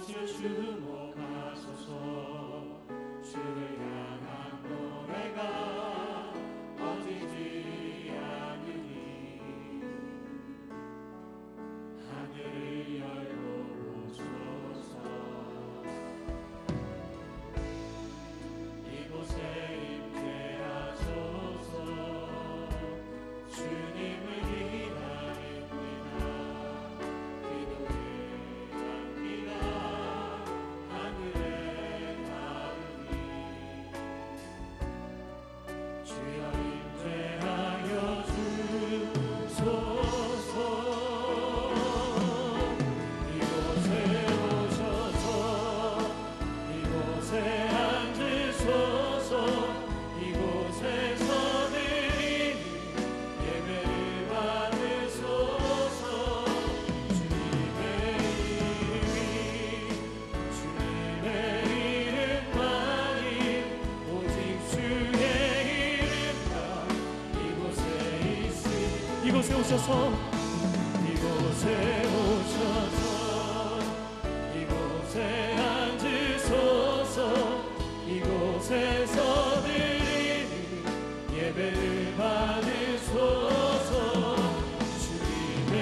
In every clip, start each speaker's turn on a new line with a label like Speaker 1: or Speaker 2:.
Speaker 1: 오실 주목하소서. 주를 향한 노래가 꺼지지 않으니 하늘을 열고 오소서. 이곳에 임재하소서. 주님을 기다립니다. 기도의 향기가 하늘에 닿으니 주여 임재하여 주소서. 이곳에 오셔서 이곳에 앉으소서. 이곳에서 드리는 예배를 받으소서. 주님의 이름만이 오직 주의 이름만 이곳에 있으니 이곳에 오셔서 이곳에 오셔서 이곳에 앉으소서. 이곳에서 드리는 예배를 받으소서. 주님의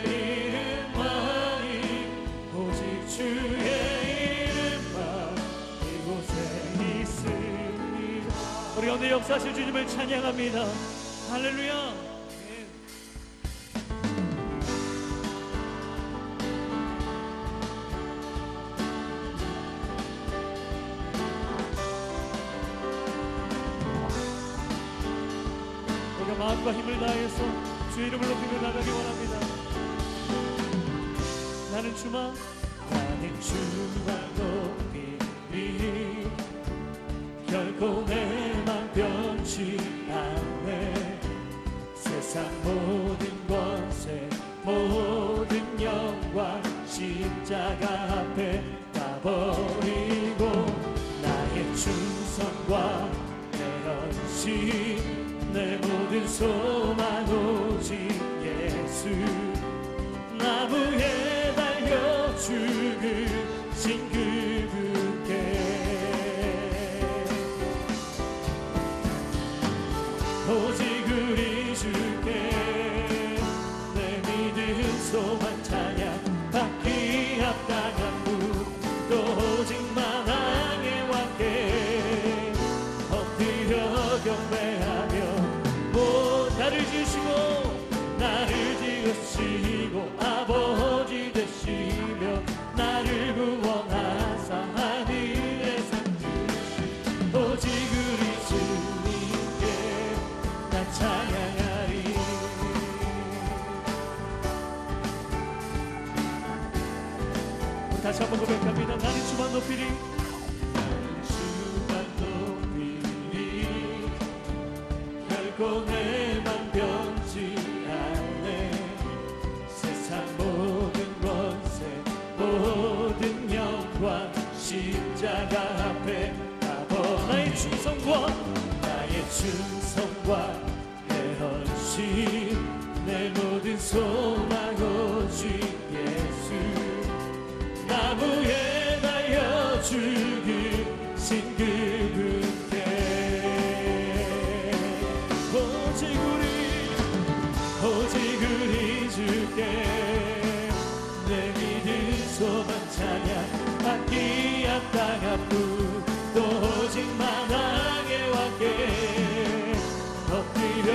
Speaker 1: 이름만이 오직 주의 이름만 이곳에 있습니다. 우리 오늘 역사하실 주님을 찬양합니다. 할렐루야. 우리가 마음과 힘을 다해서 주의 이름을 높이며 나가기 원합니다. 나는 주만 높이리 결코 내 맘 변치 않네. 세상 모든 권세 모든 영광 십자가 앞에 다 버리고 나의 충성과 내 헌신 내 모든 소망 오직 예수. 나무에 달려 죽으신 그분께 오직 우리 주께 내 믿음 소망 찬양 받기 합당한 또 오직 만왕의 왕께 엎드려 경배하며 나를 지으시고 나를 지으시고 아버지 되시며 나를 구원하사 하늘에 상 주신 오직 우리 주님께 나 찬양하리. 다시 한번 고백합니다. 나는 주만 높이리. 나는 주만 높이리 결코 내만 변치 않네. 세상 모든 권세 모든 영광 십자가 앞에 아버 나의 충성과 내 헌신 내 모든 소망 오직 예수. 나무에 달려 죽으신 그분께 오직 우리 주께 내 믿음 소망 찬양 받기 합당한 또 오직 만왕의 왕께 엎드려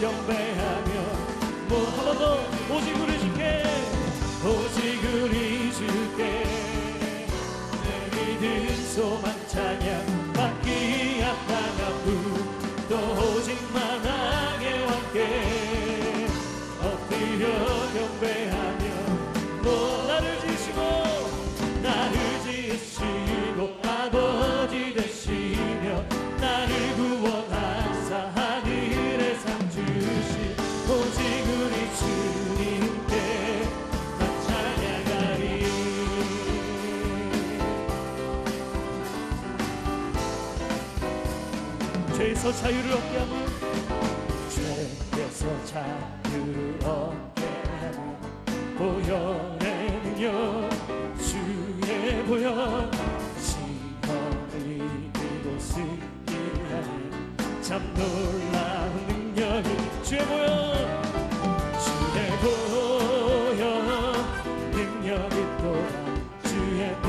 Speaker 1: 경배하며 한 번 더 오직 우리 주께 내 믿음 소망 찬양 받기 합당한 또 오직 만왕의 왕께 엎드려 경배하며 나를 지으시고 아버지 되시며 나를 구원하사 하늘에 상 주신 오직 우리 주님께 나 찬양하리. 죄에서 자유를 얻게 하는 죄에서 자유를 얻게 하는 보혈의 능력 주의 보혈 시험을 이기고 승리를 하는 참 놀라운 능력이 주의 보혈 주의 보혈 능력이 또한 주의 피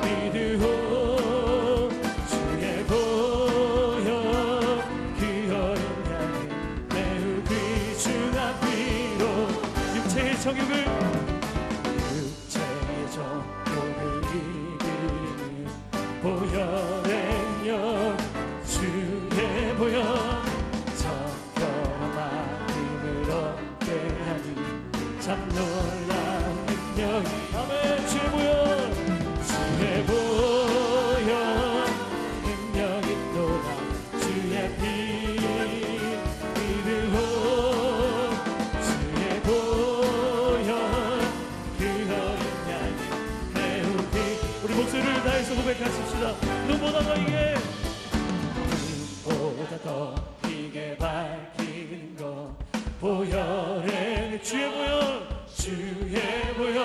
Speaker 1: 믿으오 주의 보혈 그 어린 양이 매우 귀중한 피로 육체의 정욕을 이기는 보혈의 능력 주의 보혈 정결한 마음을 얻게 하니 참 놀라운 능력 아멘 주의 보혈 주의 보혈 능력이 또한 주의 피 믿으오 주의 보혈 그 어린 양이 매우 피 우리 목소리를 다해서 고백하십시다. 눈보다 너에게 눈보다 더 크게 밝히는 것 보혈의 주의 보혈 주의 보혈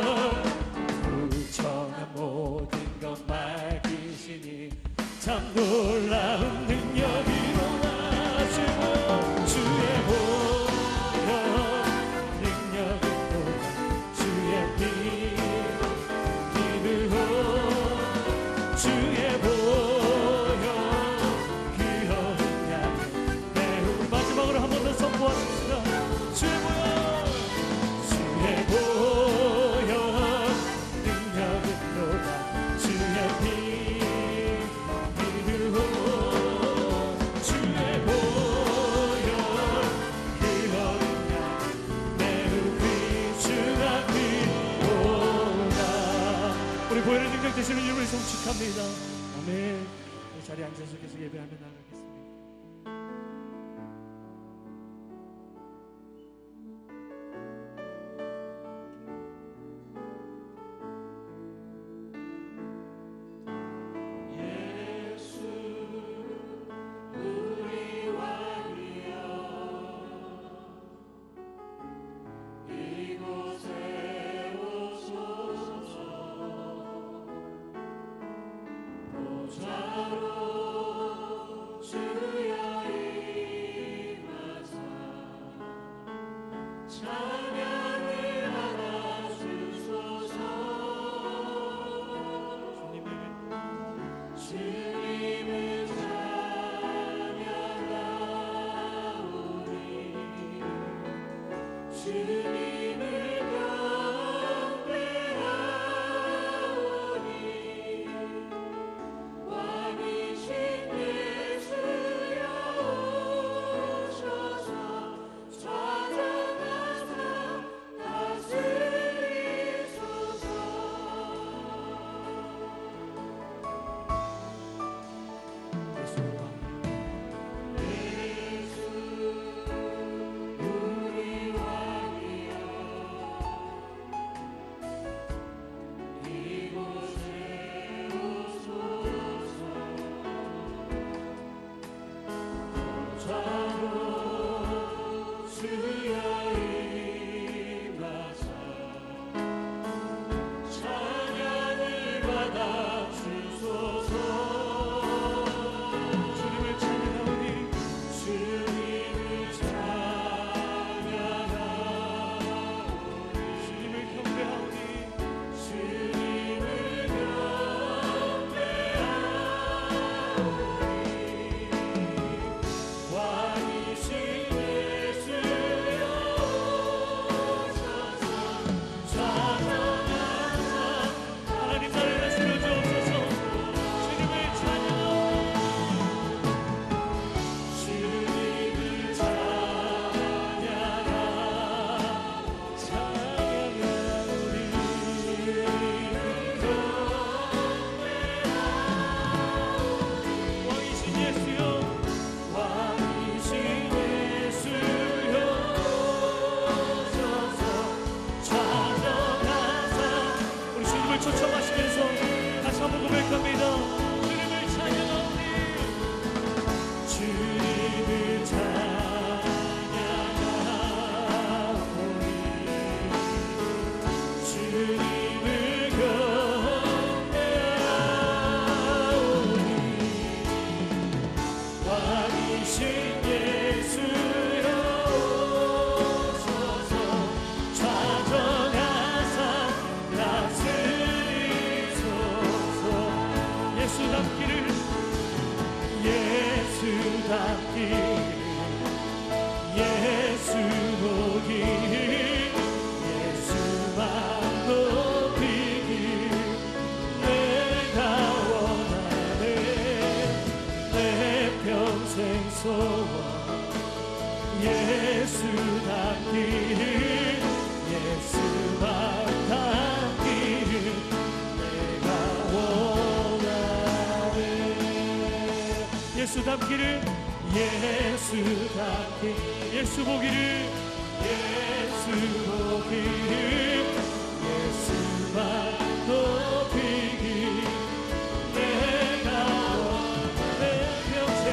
Speaker 1: 부정한 모든 것 밝히시니 참 놀라운 능력이로다 주의 보혈 주의 보혈 능력이 또한 주의 피 믿으오 주의 보혈 그 어린 양이 매우 마지막으로 한 번 더 선포합시다. 주의 보혈 주의 보혈 능력이 또한 주의 피 믿으오 주의 보혈 그 어린 양이 매우 귀중한 피로다. 우리 보혈의 능력 되시는 이름을 송축합니다. 아멘. 이 자리에 앉아서 계속 예배하며 나가겠습니다.
Speaker 2: 왕이
Speaker 1: 예수 닮기를 예수 닮기를 예수 보기를 예수만 높이길 내가 원하네 내 평생 소원 예수 닮기를 예수만 닮기를 내가 원하네 예수 닮기를 예수 닮기 예수 보기를 예수 보기를 예수만 높이길 내가 원하네 평생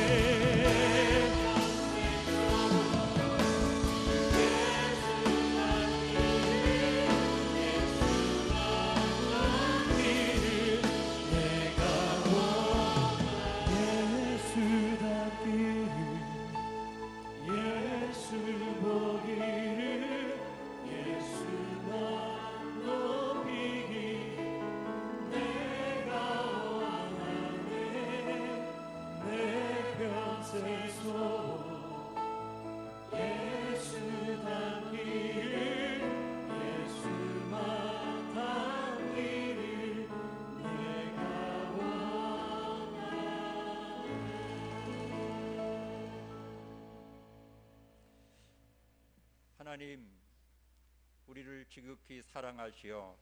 Speaker 2: 하나님, 우리를 지극히 사랑하시어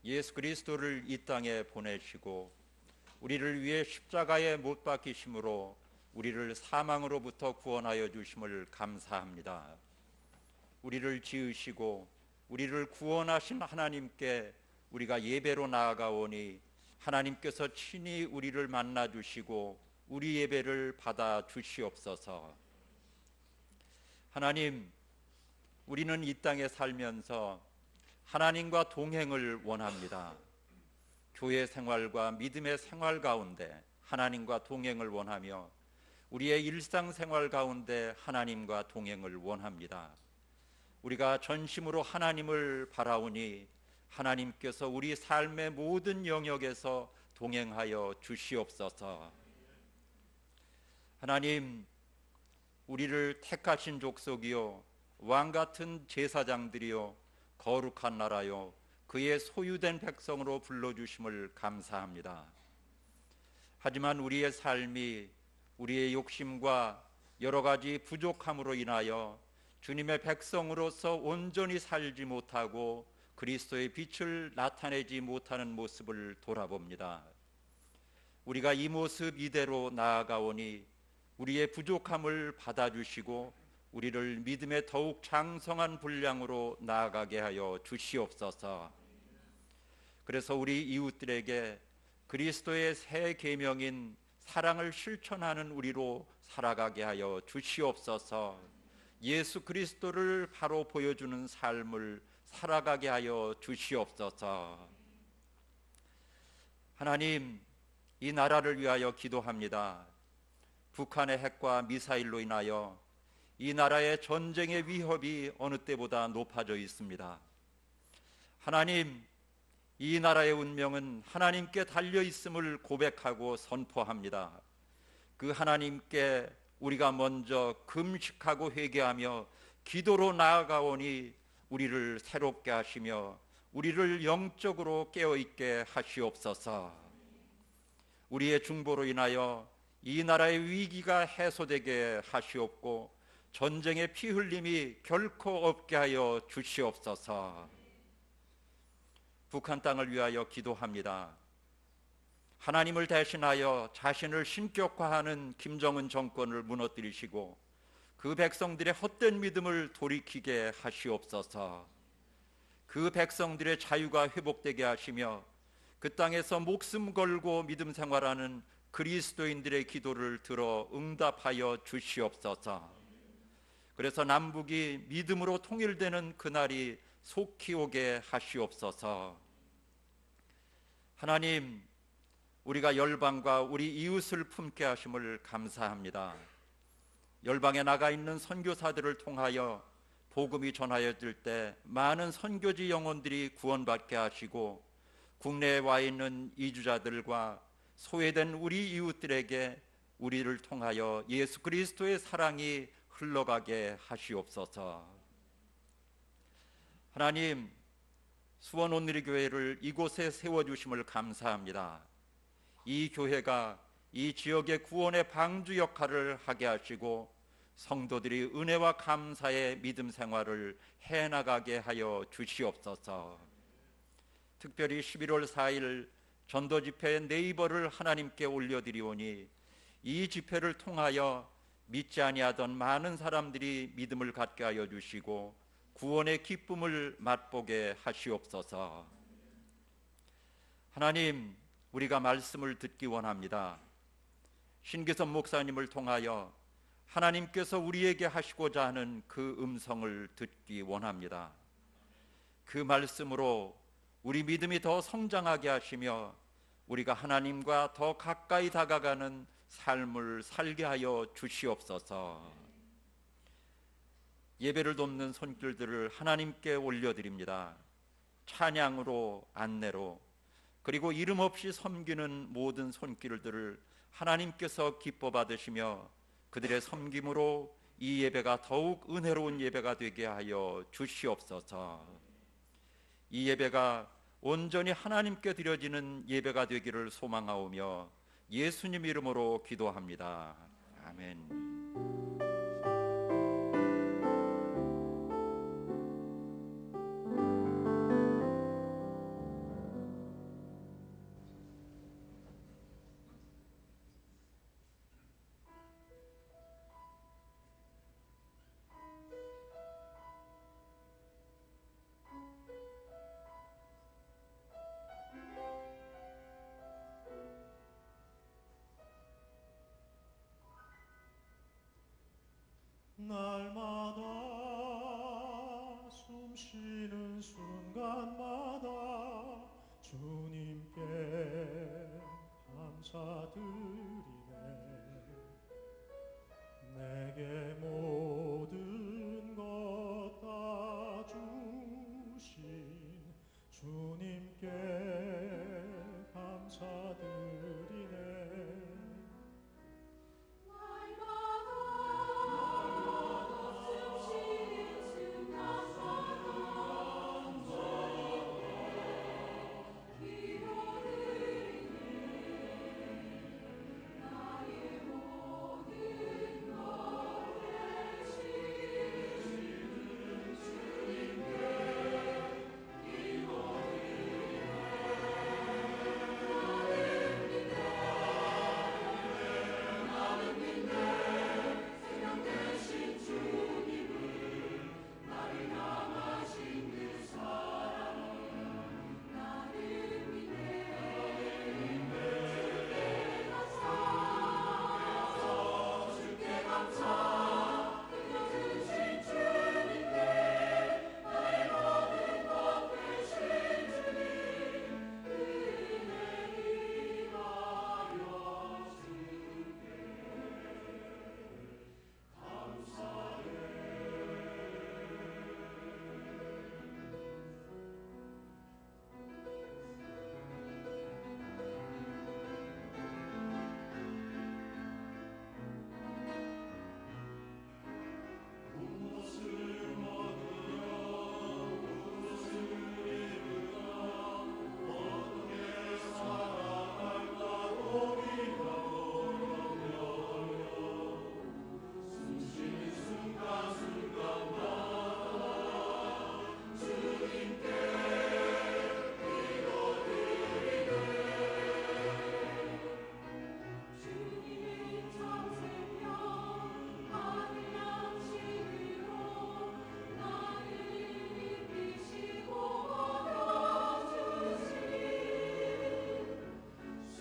Speaker 2: 예수 그리스도를 이 땅에 보내시고 우리를 위해 십자가에 못 박히심으로 우리를 사망으로부터 구원하여 주심을 감사합니다. 우리를 지으시고 우리를 구원하신 하나님께 우리가 예배로 나아가오니 하나님께서 친히 우리를 만나 주시고 우리 예배를 받아 주시옵소서. 하나님, 우리는 이 땅에 살면서 하나님과 동행을 원합니다. 교회 생활과 믿음의 생활 가운데 하나님과 동행을 원하며 우리의 일상생활 가운데 하나님과 동행을 원합니다. 우리가 전심으로 하나님을 바라오니 하나님께서 우리 삶의 모든 영역에서 동행하여 주시옵소서. 하나님, 우리를 택하신 족속이요 왕같은 제사장들이요 거룩한 나라요 그의 소유된 백성으로 불러주심을 감사합니다. 하지만 우리의 삶이 우리의 욕심과 여러 가지 부족함으로 인하여 주님의 백성으로서 온전히 살지 못하고 그리스도의 빛을 나타내지 못하는 모습을 돌아봅니다. 우리가 이 모습 이대로 나아가오니 우리의 부족함을 받아주시고 우리를 믿음의 더욱 장성한 분량으로 나아가게 하여 주시옵소서. 그래서 우리 이웃들에게 그리스도의 새 계명인 사랑을 실천하는 우리로 살아가게 하여 주시옵소서. 예수 그리스도를 바로 보여주는 삶을 살아가게 하여 주시옵소서. 하나님, 이 나라를 위하여 기도합니다. 북한의 핵과 미사일로 인하여 이 나라의 전쟁의 위협이 어느 때보다 높아져 있습니다. 하나님, 이 나라의 운명은 하나님께 달려 있음을 고백하고 선포합니다. 그 하나님께 우리가 먼저 금식하고 회개하며 기도로 나아가오니 우리를 새롭게 하시며 우리를 영적으로 깨어있게 하시옵소서. 우리의 중보로 인하여 이 나라의 위기가 해소되게 하시옵고 전쟁의 피 흘림이 결코 없게 하여 주시옵소서. 북한 땅을 위하여 기도합니다. 하나님을 대신하여 자신을 신격화하는 김정은 정권을 무너뜨리시고 그 백성들의 헛된 믿음을 돌이키게 하시옵소서. 그 백성들의 자유가 회복되게 하시며 그 땅에서 목숨 걸고 믿음 생활하는 그리스도인들의 기도를 들어 응답하여 주시옵소서. 그래서 남북이 믿음으로 통일되는 그날이 속히 오게 하시옵소서. 하나님, 우리가 열방과 우리 이웃을 품게 하심을 감사합니다. 열방에 나가 있는 선교사들을 통하여 복음이 전하여질 때 많은 선교지 영혼들이 구원받게 하시고 국내에 와 있는 이주자들과 소외된 우리 이웃들에게 우리를 통하여 예수 그리스도의 사랑이 흘러가게 하시옵소서. 하나님, 수원 온누리 교회를 이곳에 세워주심을 감사합니다. 이 교회가 이 지역의 구원의 방주 역할을 하게 하시고 성도들이 은혜와 감사의 믿음 생활을 해나가게 하여 주시옵소서. 특별히 11월 4일 전도 집회 네이버를 하나님께 올려드리오니 이 집회를 통하여 믿지 아니하던 많은 사람들이 믿음을 갖게 하여 주시고 구원의 기쁨을 맛보게 하시옵소서. 하나님, 우리가 말씀을 듣기 원합니다. 신기선 목사님을 통하여 하나님께서 우리에게 하시고자 하는 그 음성을 듣기 원합니다. 그 말씀으로 우리 믿음이 더 성장하게 하시며 우리가 하나님과 더 가까이 다가가는 삶을 살게 하여 주시옵소서. 예배를 돕는 손길들을 하나님께 올려드립니다. 찬양으로, 안내로, 그리고 이름 없이 섬기는 모든 손길들을 하나님께서 기뻐 받으시며 그들의 섬김으로 이 예배가 더욱 은혜로운 예배가 되게 하여 주시옵소서. 이 예배가 온전히 하나님께 드려지는 예배가 되기를 소망하오며 예수님 이름으로 기도합니다. 아멘.
Speaker 3: 날마다 숨쉬는 순간마다 주님께 감사드리네. 내게 모든 것 다 주신 주님께 감사드리네.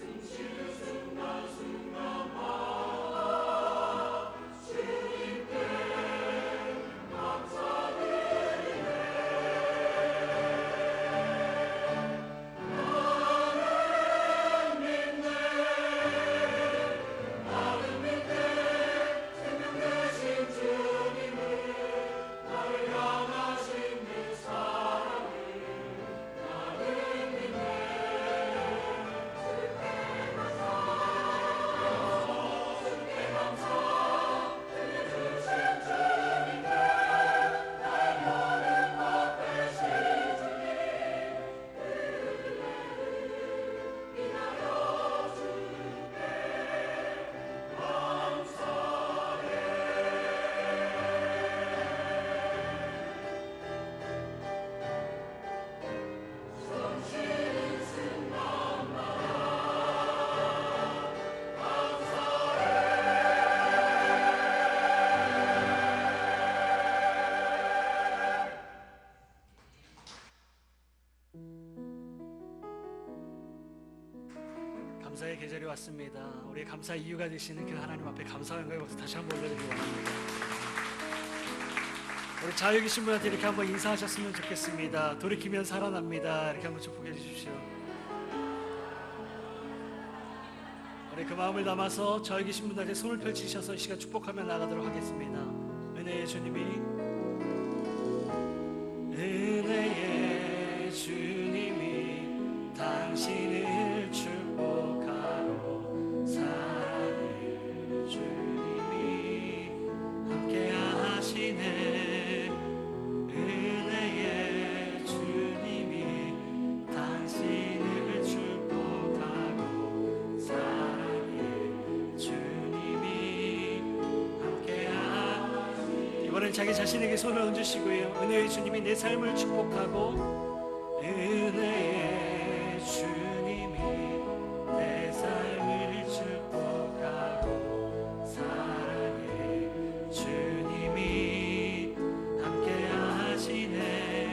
Speaker 4: 숨쉬는 감사의 계절이 왔습니다. 우리의 감사 이유가 되시는 그 하나님 앞에 감사한 거에 박수 다시 한번 올려드리기 원합니다. 우리 자유 계신 분한테 이렇게 한번 인사하셨으면 좋겠습니다. 돌이키면 살아납니다. 이렇게 한번 축복해 주십시오. 우리 그 마음을 담아서 자유 계신 분들한테 손을 펼치셔서 이 시간 축복하며 나가도록 하겠습니다. 은혜의 주님이, 은혜의 주님이 당신을 축복하고 사랑의 주님이 함께 하시네. 은혜의 주님이 당신을 축복하고 사랑의 주님이 함께 하시네. 이번엔 자기 자신에게 손을 얹으시고요. 은혜의 주님이 내 삶을 축복하고, 은혜의 주님이 내 삶을 축복하고 사랑의 주님이 함께 하시네.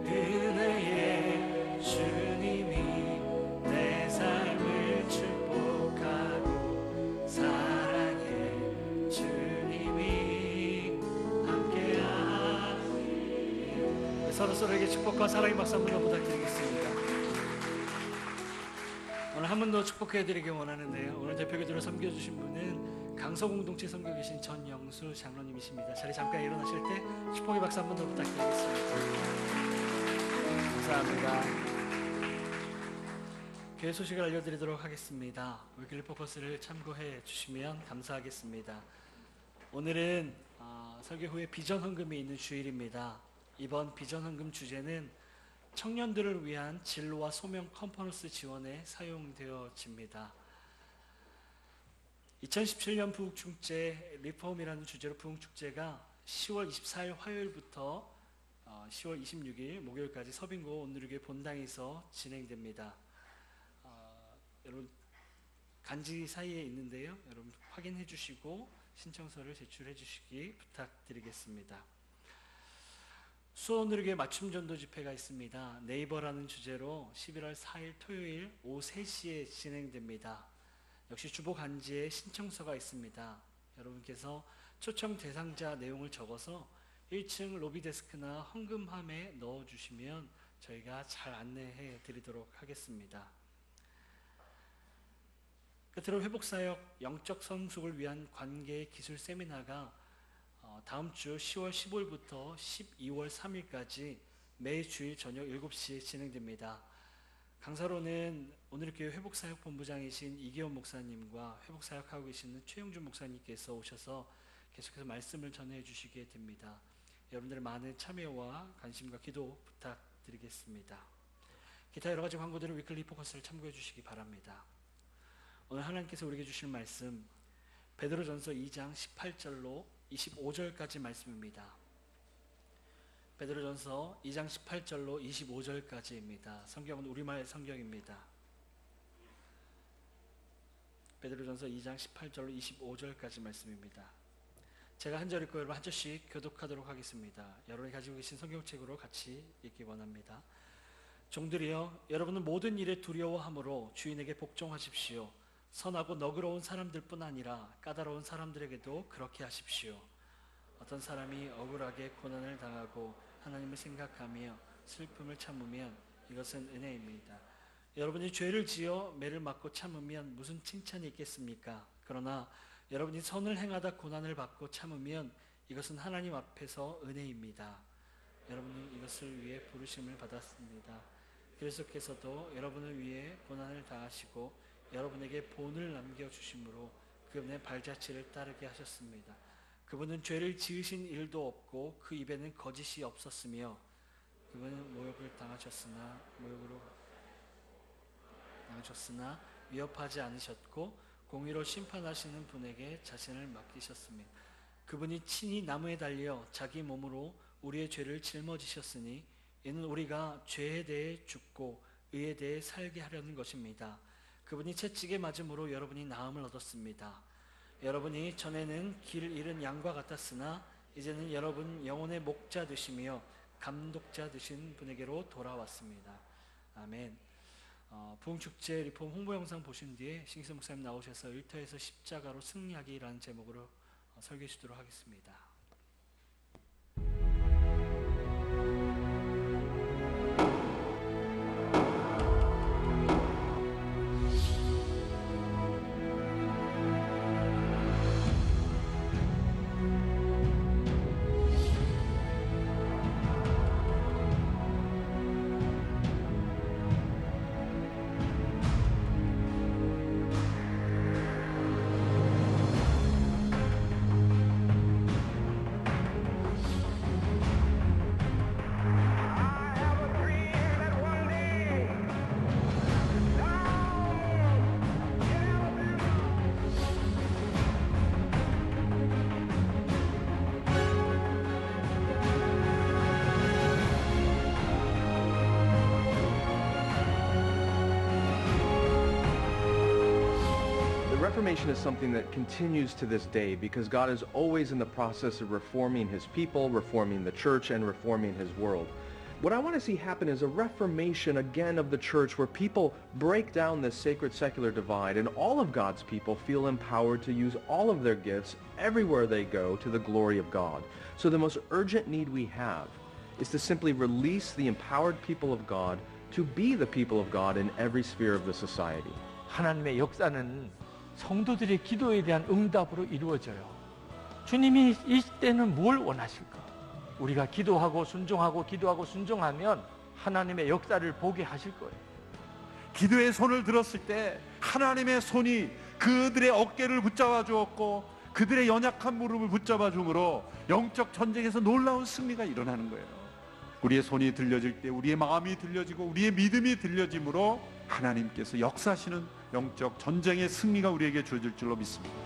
Speaker 4: 은혜의 주님이 내 삶을 축복하고 사랑의 주님이 함께 하시네. 서로서로에게 축복과 사랑의 박수 한번 더 부탁드리겠습니다. 오늘 한 번 더 축복해드리기 원하는데요. 오늘 대표기도로 섬겨주신 분은 강서공동체 섬겨 계신 전영수 장로님이십니다. 자리 잠깐 일어나실 때 축복의 박수 한 번 더 부탁드리겠습니다. 감사합니다. 교회 소식을 알려드리도록 하겠습니다. 위클리 포커스를 참고해 주시면 감사하겠습니다. 오늘은 설교 후에 비전 헌금이 있는 주일입니다. 이번 비전 헌금 주제는 청년들을 위한 진로와 소명 컨퍼런스 지원에 사용되어집니다. 2017년 부흥축제 리폼이라는 주제로 부흥축제가 10월 24일 화요일부터 10월 26일 목요일까지 서빙고 온누리교회 본당에서 진행됩니다. 여러분 간지 사이에 있는데요. 여러분 확인해 주시고 신청서를 제출해 주시기 부탁드리겠습니다. 수원누리교회 맞춤 전도 집회가 있습니다. 네이버라는 주제로 11월 4일 토요일 오후 3시에 진행됩니다. 역시 주보 간지에 신청서가 있습니다. 여러분께서 초청 대상자 내용을 적어서 1층 로비 데스크나 헌금함에 넣어주시면 저희가 잘 안내해 드리도록 하겠습니다. 끝으로 회복사역 영적 성숙을 위한 관계 기술 세미나가 다음 주 10월 15일부터 12월 3일까지 매주일 저녁 7시에 진행됩니다. 강사로는 오늘교회 회복사역본부장이신 이기원 목사님과 회복사역하고 계시는 최영준 목사님께서 오셔서 계속해서 말씀을 전해 주시게 됩니다. 여러분들의 많은 참여와 관심과 기도 부탁드리겠습니다. 기타 여러 가지 광고들은 위클리 포커스를 참고해 주시기 바랍니다. 오늘 하나님께서 우리에게 주실 말씀 베드로전서 2장 18절로 25절까지 말씀입니다. 베드로전서 2장 18절로 25절까지입니다. 성경은 우리말 성경입니다. 베드로전서 2장 18절로 25절까지 말씀입니다. 제가 한 절 읽고 여러분 한 절씩 교독하도록 하겠습니다. 여러분이 가지고 계신 성경책으로 같이 읽기 원합니다. 종들이여, 여러분은 모든 일에 두려워함으로 주인에게 복종하십시오. 선하고 너그러운 사람들뿐 아니라 까다로운 사람들에게도 그렇게 하십시오. 어떤 사람이 억울하게 고난을 당하고 하나님을 생각하며 슬픔을 참으면 이것은 은혜입니다. 여러분이 죄를 지어 매를 맞고 참으면 무슨 칭찬이 있겠습니까? 그러나 여러분이 선을 행하다 고난을 받고 참으면 이것은 하나님 앞에서 은혜입니다. 여러분이 이것을 위해 부르심을 받았습니다. 그리스도께서도 여러분을 위해 고난을 당하시고 여러분에게 본을 남겨주심으로 그분의 발자취를 따르게 하셨습니다. 그분은 죄를 지으신 일도 없고 그 입에는 거짓이 없었으며 그분은 모욕을 당하셨으나 위협하지 않으셨고 공의로 심판하시는 분에게 자신을 맡기셨습니다. 그분이 친히 나무에 달려 자기 몸으로 우리의 죄를 짊어지셨으니 이는 우리가 죄에 대해 죽고 의에 대해 살게 하려는 것입니다. 그분이 채찍에 맞음으로 여러분이 나음을 얻었습니다. 여러분이 전에는 길 잃은 양과 같았으나 이제는 여러분 영혼의 목자 되시며 감독자 되신 분에게로 돌아왔습니다. 아멘. 부흥축제 리폼 홍보 영상 보신 뒤에 신기성 목사님 나오셔서 일터에서 십자가로 승리하기라는 제목으로 설교해 주도록 하겠습니다.
Speaker 5: The Reformation is something that continues to this day because God is always in the process of reforming his people, reforming the church, and reforming his world. What I want to see happen is a reformation again of the church where people break down this sacred-secular divide and all of God's people feel empowered to use all of their gifts everywhere they go to the glory of God. So the most urgent need we have is to simply release the empowered people of God to be the people of God in every sphere of the society.
Speaker 6: 하나님의 역사는 성도들의 기도에 대한 응답으로 이루어져요. 주님이 이 때는 뭘 원하실까? 우리가 기도하고 순종하고 기도하고 순종하면 하나님의 역사를 보게 하실 거예요.
Speaker 7: 기도의 손을 들었을 때 하나님의 손이 그들의 어깨를 붙잡아 주었고 그들의 연약한 무릎을 붙잡아 줌으로 영적 전쟁에서 놀라운 승리가 일어나는 거예요. 우리의 손이 들려질 때 우리의 마음이 들려지고 우리의 믿음이 들려짐으로 하나님께서 역사하시는 영적 전쟁의 승리가 우리에게 주어질 줄로 믿습니다.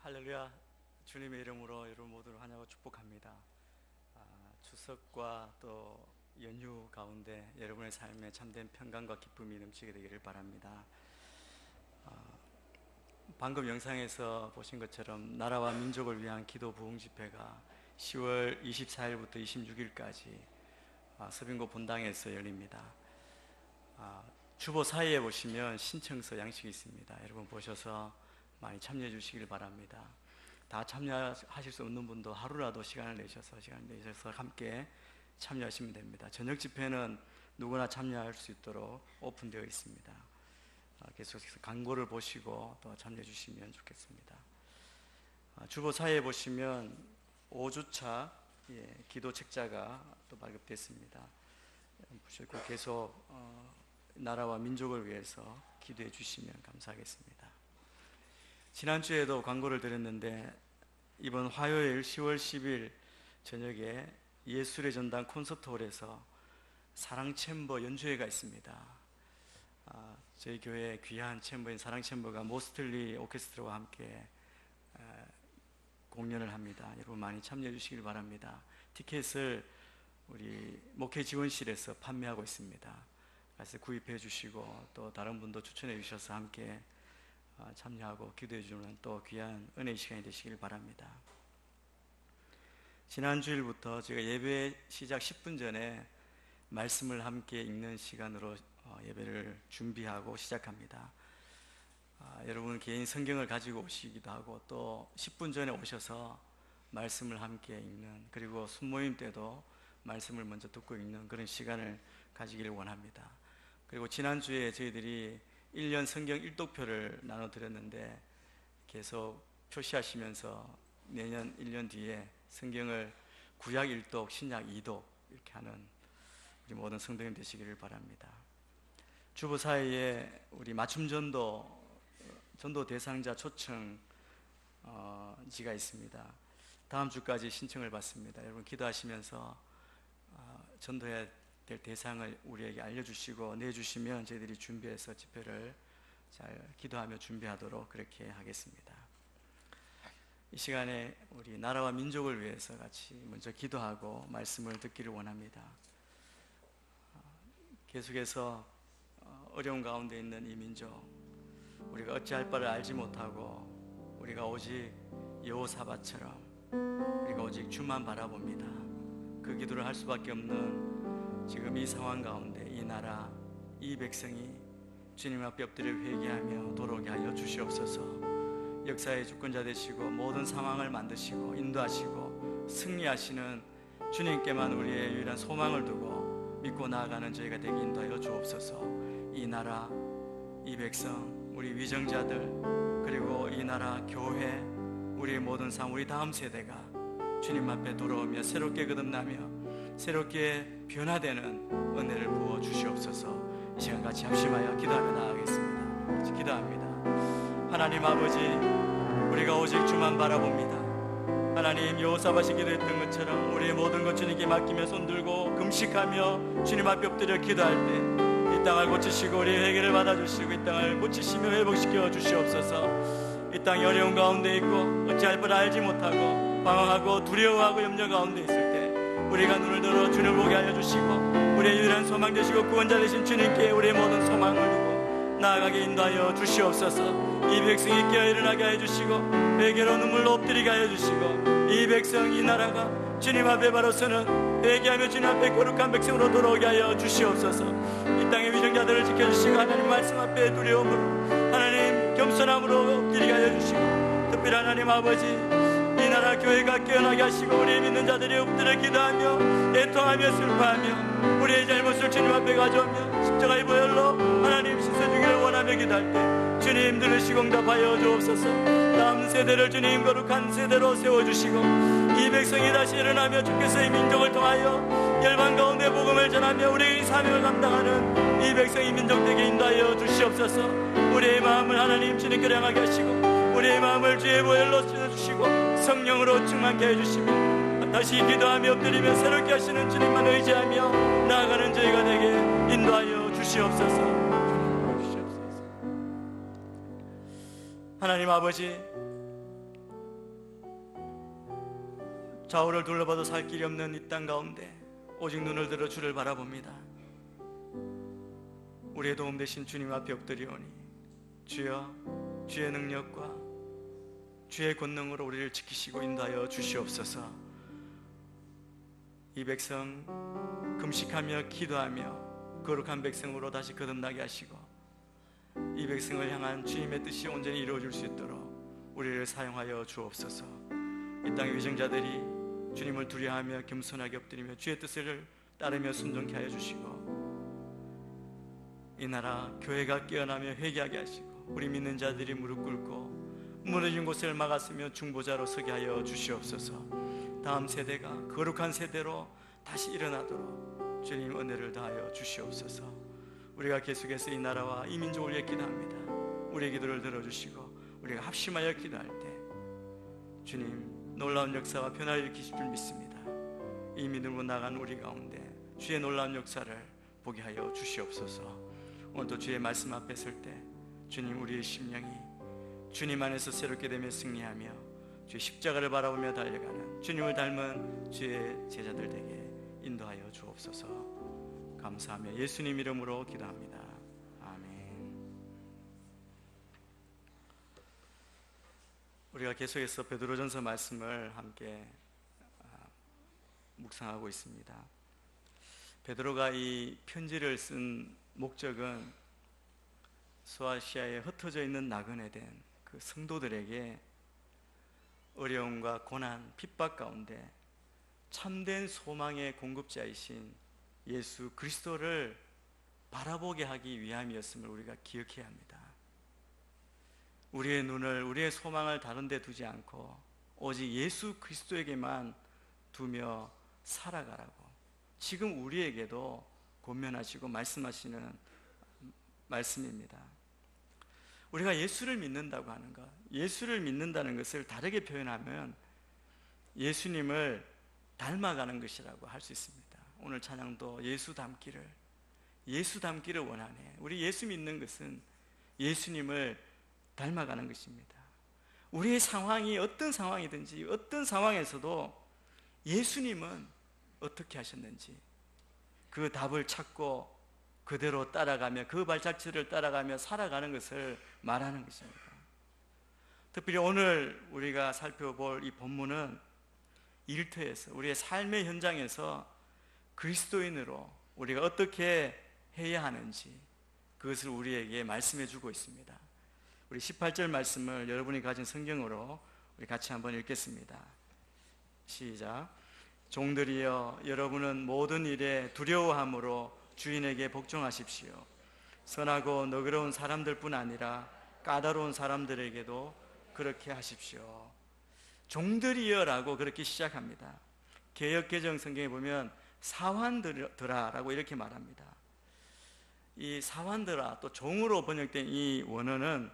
Speaker 8: 할렐루야. 주님의 이름으로 여러분 모두를 환영하고 축복합니다. 추석과 또 연휴 가운데 여러분의 삶에 참된 평강과 기쁨이 넘치게 되기를 바랍니다. 방금 영상에서 보신 것처럼 나라와 민족을 위한 기도 부흥 집회가 10월 24일부터 26일까지 서빙고 본당에서 열립니다. 주보 사이에 보시면 신청서 양식이 있습니다. 여러분 보셔서 많이 참여해 주시길 바랍니다. 다 참여하실 수 없는 분도 하루라도 시간을 내셔서 함께 참여하시면 됩니다. 저녁 집회는 누구나 참여할 수 있도록 오픈되어 있습니다. 계속해서 광고를 보시고 또 참여해 주시면 좋겠습니다. 주보 사이에 보시면 5주차 기도 책자가 또 발급됐습니다. 보시고 계속 나라와 민족을 위해서 기도해 주시면 감사하겠습니다. 지난주에도 광고를 드렸는데 이번 화요일 10월 10일 저녁에 예술의 전당 콘서트홀에서 사랑챔버 연주회가 있습니다. 저희 교회 귀한 챔버인 사랑챔버가 모스틀리 오케스트라와 함께 공연을 합니다. 여러분 많이 참여해 주시길 바랍니다. 티켓을 우리 목회 지원실에서 판매하고 있습니다. 그래서 구입해 주시고 또 다른 분도 추천해 주셔서 함께 참여하고 기도해 주는 또 귀한 은혜의 시간이 되시길 바랍니다. 지난 주일부터 제가 예배 시작 10분 전에 말씀을 함께 읽는 시간으로 예배를 준비하고 시작합니다. 여러분 개인 성경을 가지고 오시기도 하고 또 10분 전에 오셔서 말씀을 함께 읽는, 그리고 순모임 때도 말씀을 먼저 듣고 읽는 그런 시간을 가지기를 원합니다. 그리고 지난주에 저희들이 1년 성경 일독표를 나눠드렸는데 계속 표시하시면서 내년 1년 뒤에 성경을 구약 1독, 신약 2독 이렇게 하는 우리 모든 성도님 되시기를 바랍니다. 주보 사이에 우리 맞춤 전도 대상자 초청 지가 있습니다. 다음 주까지 신청을 받습니다. 여러분 기도하시면서 전도해야 될 대상을 우리에게 알려주시고 내주시면 저희들이 준비해서 집회를 잘 기도하며 준비하도록 그렇게 하겠습니다. 이 시간에 우리 나라와 민족을 위해서 같이 먼저 기도하고 말씀을 듣기를 원합니다. 계속해서 어려운 가운데 있는 이 민족, 우리가 어찌할 바를 알지 못하고 우리가 오직 여호사밧처럼 우리가 오직 주만 바라봅니다. 그 기도를 할 수밖에 없는 지금 이 상황 가운데 이 나라, 이 백성이 주님 앞에 엎드려 회개하며 돌아오게 하여 주시옵소서. 역사의 주권자 되시고 모든 상황을 만드시고 인도하시고 승리하시는 주님께만 우리의 유일한 소망을 두고 믿고 나아가는 저희가 되게 인도하여 주옵소서. 이 나라, 이 백성, 우리 위정자들, 그리고 이 나라 교회, 우리의 모든 삶, 우리 다음 세대가 주님 앞에 돌아오며 새롭게 거듭나며 새롭게 변화되는 은혜를 부어 주시옵소서. 이 시간 같이 합심하여 기도하며 나아가겠습니다. 같이 기도합니다. 하나님 아버지, 우리가 오직 주만 바라봅니다. 하나님, 여호사밧이 기도했던 것처럼 우리의 모든 것 주님께 맡기며 손들고 금식하며 주님 앞에 엎드려 기도할 때 이 땅을 고치시고 우리의 회개를 받아주시고 이 땅을 고치시며 회복시켜 주시옵소서. 이 땅이 어려운 가운데 있고 어찌할 바를 알지 못하고 방황하고 두려워하고 염려 가운데 있을 때 우리가 눈을 들어 주님을 보게 하여 주시고 우리의 유일한 소망 되시고 구원자 되신 주님께 우리의 모든 소망을 두고 나아가게 인도하여 주시옵소서. 이 백성이 깨어 일어나게 하여 주시고 회개로 눈물로 엎드리게 하여 주시고 이 백성, 이 나라가 주님 앞에 바로 서는 회개하며 주님 앞에 거룩한 백성으로 돌아오게 하여 주시옵소서. 이 땅의 위정자들을 지켜주시고 하나님 말씀 앞에 두려움으로 하나님 겸손함으로 엎드리게 하여 주시고 특별히 하나님 아버지, 이 나라 교회가 깨어나게 하시고 우리의 믿는 자들이 엎드려 기도하며 애통하며 슬퍼하며 우리의 잘못을 주님 앞에 가져오며 십자가의 보혈로 하나님 씻어주기를 원하며 기도할 때 주님 들으시고 응답하여 주옵소서. 다음 세대를 주님 거룩한 세대로 세워주시고 이 백성이 다시 일어나며 주께서 이 민족을 통하여 열방 가운데 복음을 전하며 우리의 사명을 감당하는 이 백성이 민족되게 인도하여 주시옵소서. 우리의 마음을 하나님 주님께 향하게 하시고 우리의 마음을 주의 보혈로 씻어주시고 성령으로 충만케 해주시며 다시 기도하며 엎드리며 새롭게 하시는 주님만 의지하며 나아가는 저희가 되게 인도하여 주시옵소서. 하나님 아버지, 좌우를 둘러봐도 살 길이 없는 이 땅 가운데 오직 눈을 들어 주를 바라봅니다. 우리의 도움 되신 주님 앞에 엎드리오니 주여, 주의 능력과 주의 권능으로 우리를 지키시고 인도하여 주시옵소서. 이 백성 금식하며 기도하며 거룩한 백성으로 다시 거듭나게 하시고 이 백성을 향한 주님의 뜻이 온전히 이루어질 수 있도록 우리를 사용하여 주옵소서. 이 땅의 위정자들이 주님을 두려워하며 겸손하게 엎드리며 주의 뜻을 따르며 순종케 하여 주시고 이 나라 교회가 깨어나며 회개하게 하시고 우리 믿는 자들이 무릎 꿇고 무너진 곳을 막았으며 중보자로 서게 하여 주시옵소서. 다음 세대가 거룩한 세대로 다시 일어나도록 주님 은혜를 다하여 주시옵소서. 우리가 계속해서 이 나라와 이 민족을 위해 기도합니다. 우리의 기도를 들어주시고 우리가 합심하여 기도할 때 주님 놀라운 역사와 변화를 일으키실 줄 믿습니다. 이 믿음으로 나간 우리 가운데 주의 놀라운 역사를 보게 하여 주시옵소서. 오늘도 주의 말씀 앞에 설 때 주님, 우리의 심령이 주님 안에서 새롭게 되며 승리하며 주의 십자가를 바라보며 달려가는 주님을 닮은 주의 제자들 되게 인도하여 주옵소서. 감사하며 예수님 이름으로 기도합니다. 아멘. 우리가 계속해서 베드로전서 말씀을 함께 묵상하고 있습니다. 베드로가 이 편지를 쓴 목적은 소아시아에 흩어져 있는 나그네 된 그 성도들에게 어려움과 고난, 핍박 가운데 참된 소망의 공급자이신 예수 그리스도를 바라보게 하기 위함이었음을 우리가 기억해야 합니다. 우리의 눈을, 우리의 소망을 다른 데 두지 않고 오직 예수 그리스도에게만 두며 살아가라고 지금 우리에게도 권면하시고 말씀하시는 말씀입니다. 우리가 예수를 믿는다고 하는 것, 예수를 믿는다는 것을 다르게 표현하면 예수님을 닮아가는 것이라고 할 수 있습니다. 오늘 찬양도 예수 닮기를 원하네. 우리 예수 믿는 것은 예수님을 닮아가는 것입니다. 우리의 상황이 어떤 상황이든지 어떤 상황에서도 예수님은 어떻게 하셨는지 그 답을 찾고 그대로 따라가며 그 발자취를 따라가며 살아가는 것을 말하는 것입니다. 특별히 오늘 우리가 살펴볼 이 본문은 일터에서 우리의 삶의 현장에서 그리스도인으로 우리가 어떻게 해야 하는지 그것을 우리에게 말씀해 주고 있습니다. 우리 18절 말씀을 여러분이 가진 성경으로 우리 같이 한번 읽겠습니다. 시작. 종들이여 여러분은 모든 일에 두려워함으로 주인에게 복종하십시오. 선하고 너그러운 사람들뿐 아니라 까다로운 사람들에게도 그렇게 하십시오. 종들이여라고 그렇게 시작합니다. 개역개정 성경에 보면 사환들아라고 이렇게 말합니다. 이 사환들아, 또 종으로 번역된 이 원어는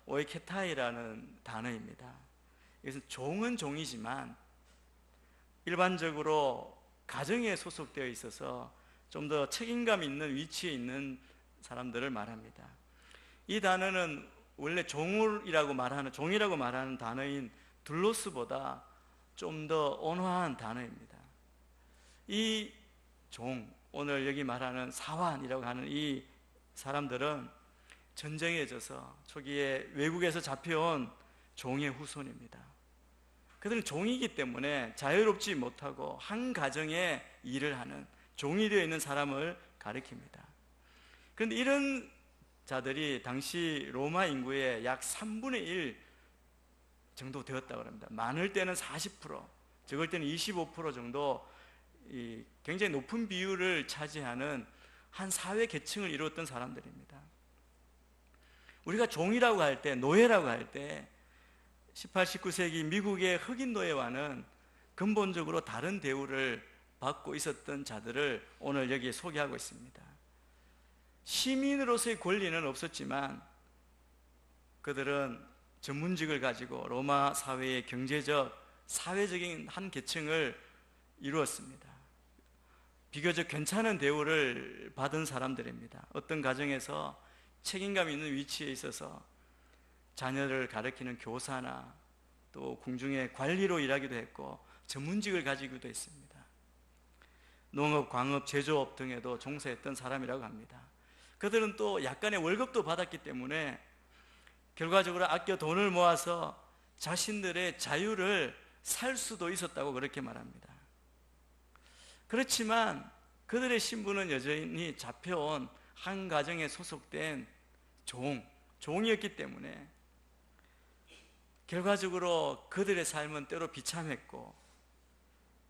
Speaker 8: 오이케타이라는 단어입니다. 이것은 종은 종이지만 일반적으로 가정에 소속되어 있어서 좀 더 책임감 있는 위치에 있는 사람들을 말합니다. 이 단어는 원래 종이라고 말하는 단어인 둘로스보다 좀 더 온화한 단어입니다. 이 종, 오늘 여기 말하는 사환이라고 하는 이 사람들은 전쟁에 져서 초기에 외국에서 잡혀온 종의 후손입니다. 그들은 종이기 때문에 자유롭지 못하고 한 가정에 일을 하는 종이 되어 있는 사람을 가리킵니다. 그런데 이런 자들이 당시 로마 인구의 약 3분의 1 정도 되었다고 합니다. 많을 때는 40%, 적을 때는 25% 정도 굉장히 높은 비율을 차지하는 한 사회 계층을 이루었던 사람들입니다. 우리가 종이라고 할 때, 노예라고 할 때 18, 19세기 미국의 흑인 노예와는 근본적으로 다른 대우를 받고 있었던 자들을 오늘 여기에 소개하고 있습니다. 시민으로서의 권리는 없었지만 그들은 전문직을 가지고 로마 사회의 경제적, 사회적인 한 계층을 이루었습니다. 비교적 괜찮은 대우를 받은 사람들입니다. 어떤 가정에서 책임감 있는 위치에 있어서 자녀를 가르치는 교사나 또 궁중의 관리로 일하기도 했고 전문직을 가지기도 했습니다. 농업, 광업, 제조업 등에도 종사했던 사람이라고 합니다. 그들은 또 약간의 월급도 받았기 때문에 결과적으로 아껴 돈을 모아서 자신들의 자유를 살 수도 있었다고 그렇게 말합니다. 그렇지만 그들의 신분은 여전히 잡혀온 한 가정에 소속된 종이었기 때문에 결과적으로 그들의 삶은 때로 비참했고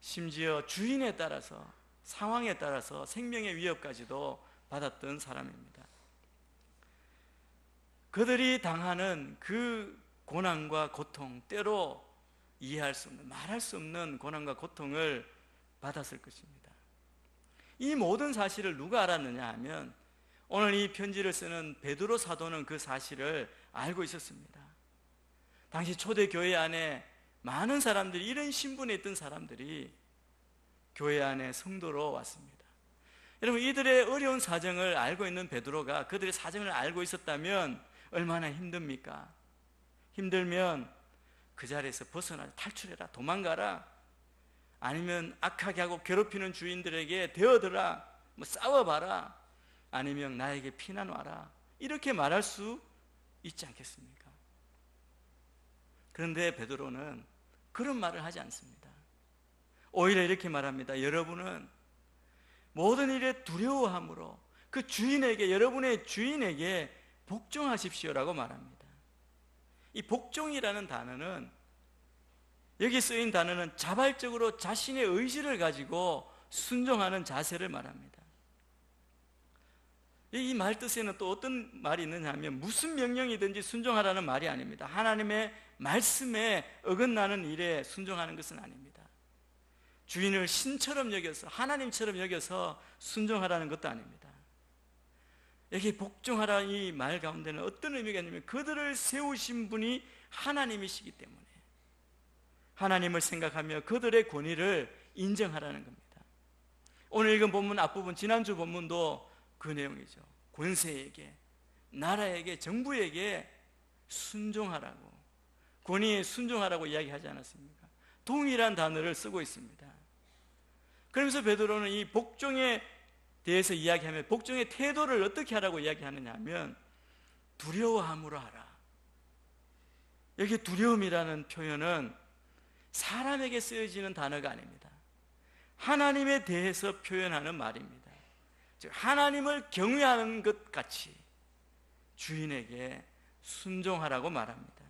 Speaker 8: 심지어 주인에 따라서, 상황에 따라서 생명의 위협까지도 받았던 사람입니다. 그들이 당하는 그 고난과 고통, 때로 이해할 수 없는, 말할 수 없는 고난과 고통을 받았을 것입니다. 이 모든 사실을 누가 알았느냐 하면 오늘 이 편지를 쓰는 베드로 사도는 그 사실을 알고 있었습니다. 당시 초대교회 안에 많은 사람들이, 이런 신분에 있던 사람들이 교회 안에 성도로 왔습니다. 여러분, 이들의 어려운 사정을 알고 있는 베드로가 그들의 사정을 알고 있었다면 얼마나 힘듭니까? 힘들면 그 자리에서 벗어나 탈출해라, 도망가라, 아니면 악하게 하고 괴롭히는 주인들에게 대어들라, 싸워봐라, 아니면 나에게 피난 와라, 이렇게 말할 수 있지 않겠습니까? 그런데 베드로는 그런 말을 하지 않습니다. 오히려 이렇게 말합니다. 여러분은 모든 일에 두려워함으로 그 주인에게, 여러분의 주인에게 복종하십시오라고 말합니다. 이 복종이라는 단어는, 여기 쓰인 단어는 자발적으로 자신의 의지를 가지고 순종하는 자세를 말합니다. 이 말 뜻에는 또 어떤 말이 있느냐 하면 무슨 명령이든지 순종하라는 말이 아닙니다. 하나님의 말씀에 어긋나는 일에 순종하는 것은 아닙니다. 주인을 신처럼 여겨서, 하나님처럼 여겨서 순종하라는 것도 아닙니다. 여기 복종하라 이 말 가운데는 어떤 의미가 있냐면 그들을 세우신 분이 하나님이시기 때문에 하나님을 생각하며 그들의 권위를 인정하라는 겁니다. 오늘 읽은 본문 앞부분, 지난주 본문도 그 내용이죠. 권세에게, 나라에게, 정부에게 순종하라고, 권위에 순종하라고 이야기하지 않았습니까? 동일한 단어를 쓰고 있습니다. 그러면서 베드로는 이 복종에 대해서 이야기하면 복종의 태도를 어떻게 하라고 이야기하느냐 하면 두려워함으로 하라. 여기 두려움이라는 표현은 사람에게 쓰여지는 단어가 아닙니다. 하나님에 대해서 표현하는 말입니다. 즉 하나님을 경외하는 것 같이 주인에게 순종하라고 말합니다.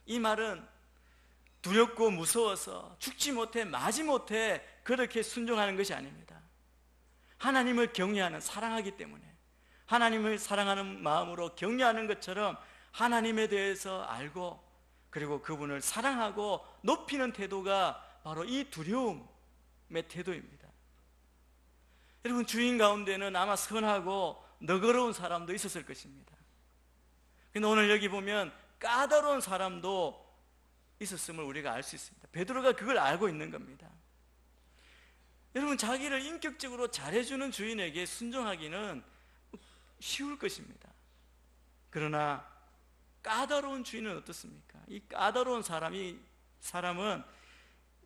Speaker 8: 이 말은 두렵고 무서워서 죽지 못해 마지 못해 그렇게 순종하는 것이 아닙니다. 하나님을 경외하는, 사랑하기 때문에 하나님을 사랑하는 마음으로 경외하는 것처럼 하나님에 대해서 알고 그리고 그분을 사랑하고 높이는 태도가 바로 이 두려움의 태도입니다. 여러분, 주인 가운데는 아마 선하고 너그러운 사람도 있었을 것입니다. 그런데 오늘 여기 보면 까다로운 사람도 있었음을 우리가 알 수 있습니다. 베드로가 그걸 알고 있는 겁니다. 여러분, 자기를 인격적으로 잘해주는 주인에게 순종하기는 쉬울 것입니다. 그러나 까다로운 주인은 어떻습니까? 이 까다로운 사람은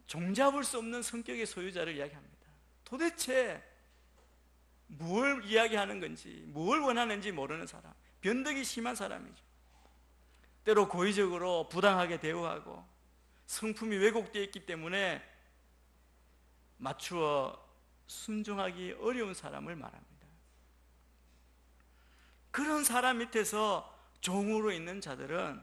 Speaker 8: 종잡을 수 없는 성격의 소유자를 이야기합니다. 도대체 뭘 이야기하는 건지, 뭘 원하는지 모르는 사람, 변덕이 심한 사람이죠. 때로 고의적으로 부당하게 대우하고 성품이 왜곡되어 있기 때문에 맞추어 순종하기 어려운 사람을 말합니다. 그런 사람 밑에서 종으로 있는 자들은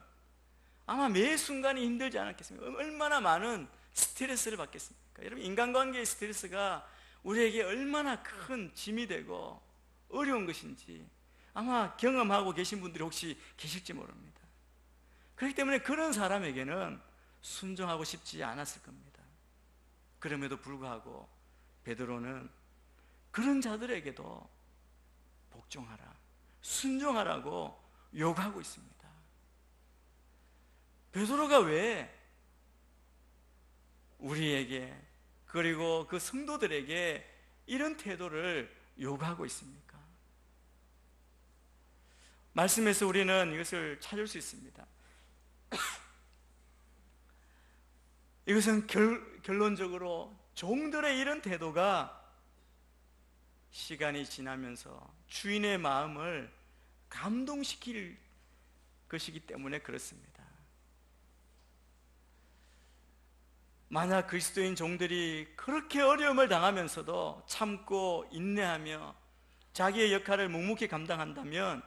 Speaker 8: 아마 매 순간이 힘들지 않았겠습니까? 얼마나 많은 스트레스를 받겠습니까? 여러분, 인간관계의 스트레스가 우리에게 얼마나 큰 짐이 되고 어려운 것인지 아마 경험하고 계신 분들이 혹시 계실지 모릅니다. 그렇기 때문에 그런 사람에게는 순종하고 싶지 않았을 겁니다. 그럼에도 불구하고 베드로는 그런 자들에게도 복종하라, 순종하라고 요구하고 있습니다. 베드로가 왜 우리에게 그리고 그 성도들에게 이런 태도를 요구하고 있습니까? 말씀에서 우리는 이것을 찾을 수 있습니다. 이것은 결론적으로 종들의 이런 태도가 시간이 지나면서 주인의 마음을 감동시킬 것이기 때문에 그렇습니다. 만약 그리스도인 종들이 그렇게 어려움을 당하면서도 참고 인내하며 자기의 역할을 묵묵히 감당한다면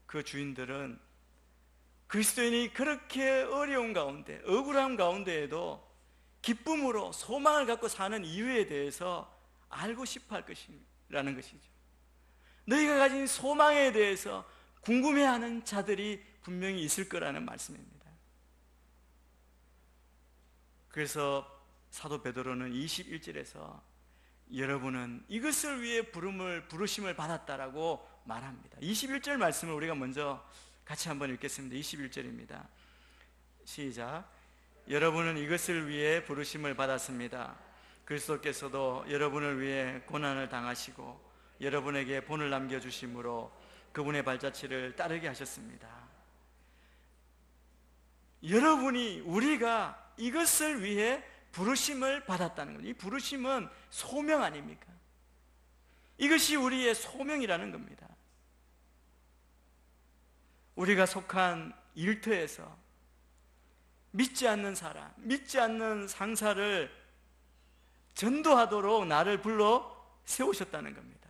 Speaker 8: 그 주인들은 그리스도인이 그렇게 어려운 가운데, 억울함 가운데에도 기쁨으로 소망을 갖고 사는 이유에 대해서 알고 싶어 할 것이라는 것이죠. 너희가 가진 소망에 대해서 궁금해하는 자들이 분명히 있을 거라는 말씀입니다. 그래서 사도 베드로는 21절에서 여러분은 이것을 위해 부르심을 받았다라고 말합니다. 21절 말씀을 우리가 먼저 같이 한번 읽겠습니다. 21절입니다. 시작. 여러분은 이것을 위해 부르심을 받았습니다. 그리스도께서도 여러분을 위해 고난을 당하시고 여러분에게 본을 남겨주심으로 그분의 발자취를 따르게 하셨습니다. 우리가 이것을 위해 부르심을 받았다는 겁니다. 이 부르심은 소명 아닙니까? 이것이 우리의 소명이라는 겁니다. 우리가 속한 일터에서 믿지 않는 사람, 믿지 않는 상사를 전도하도록 나를 불러 세우셨다는 겁니다.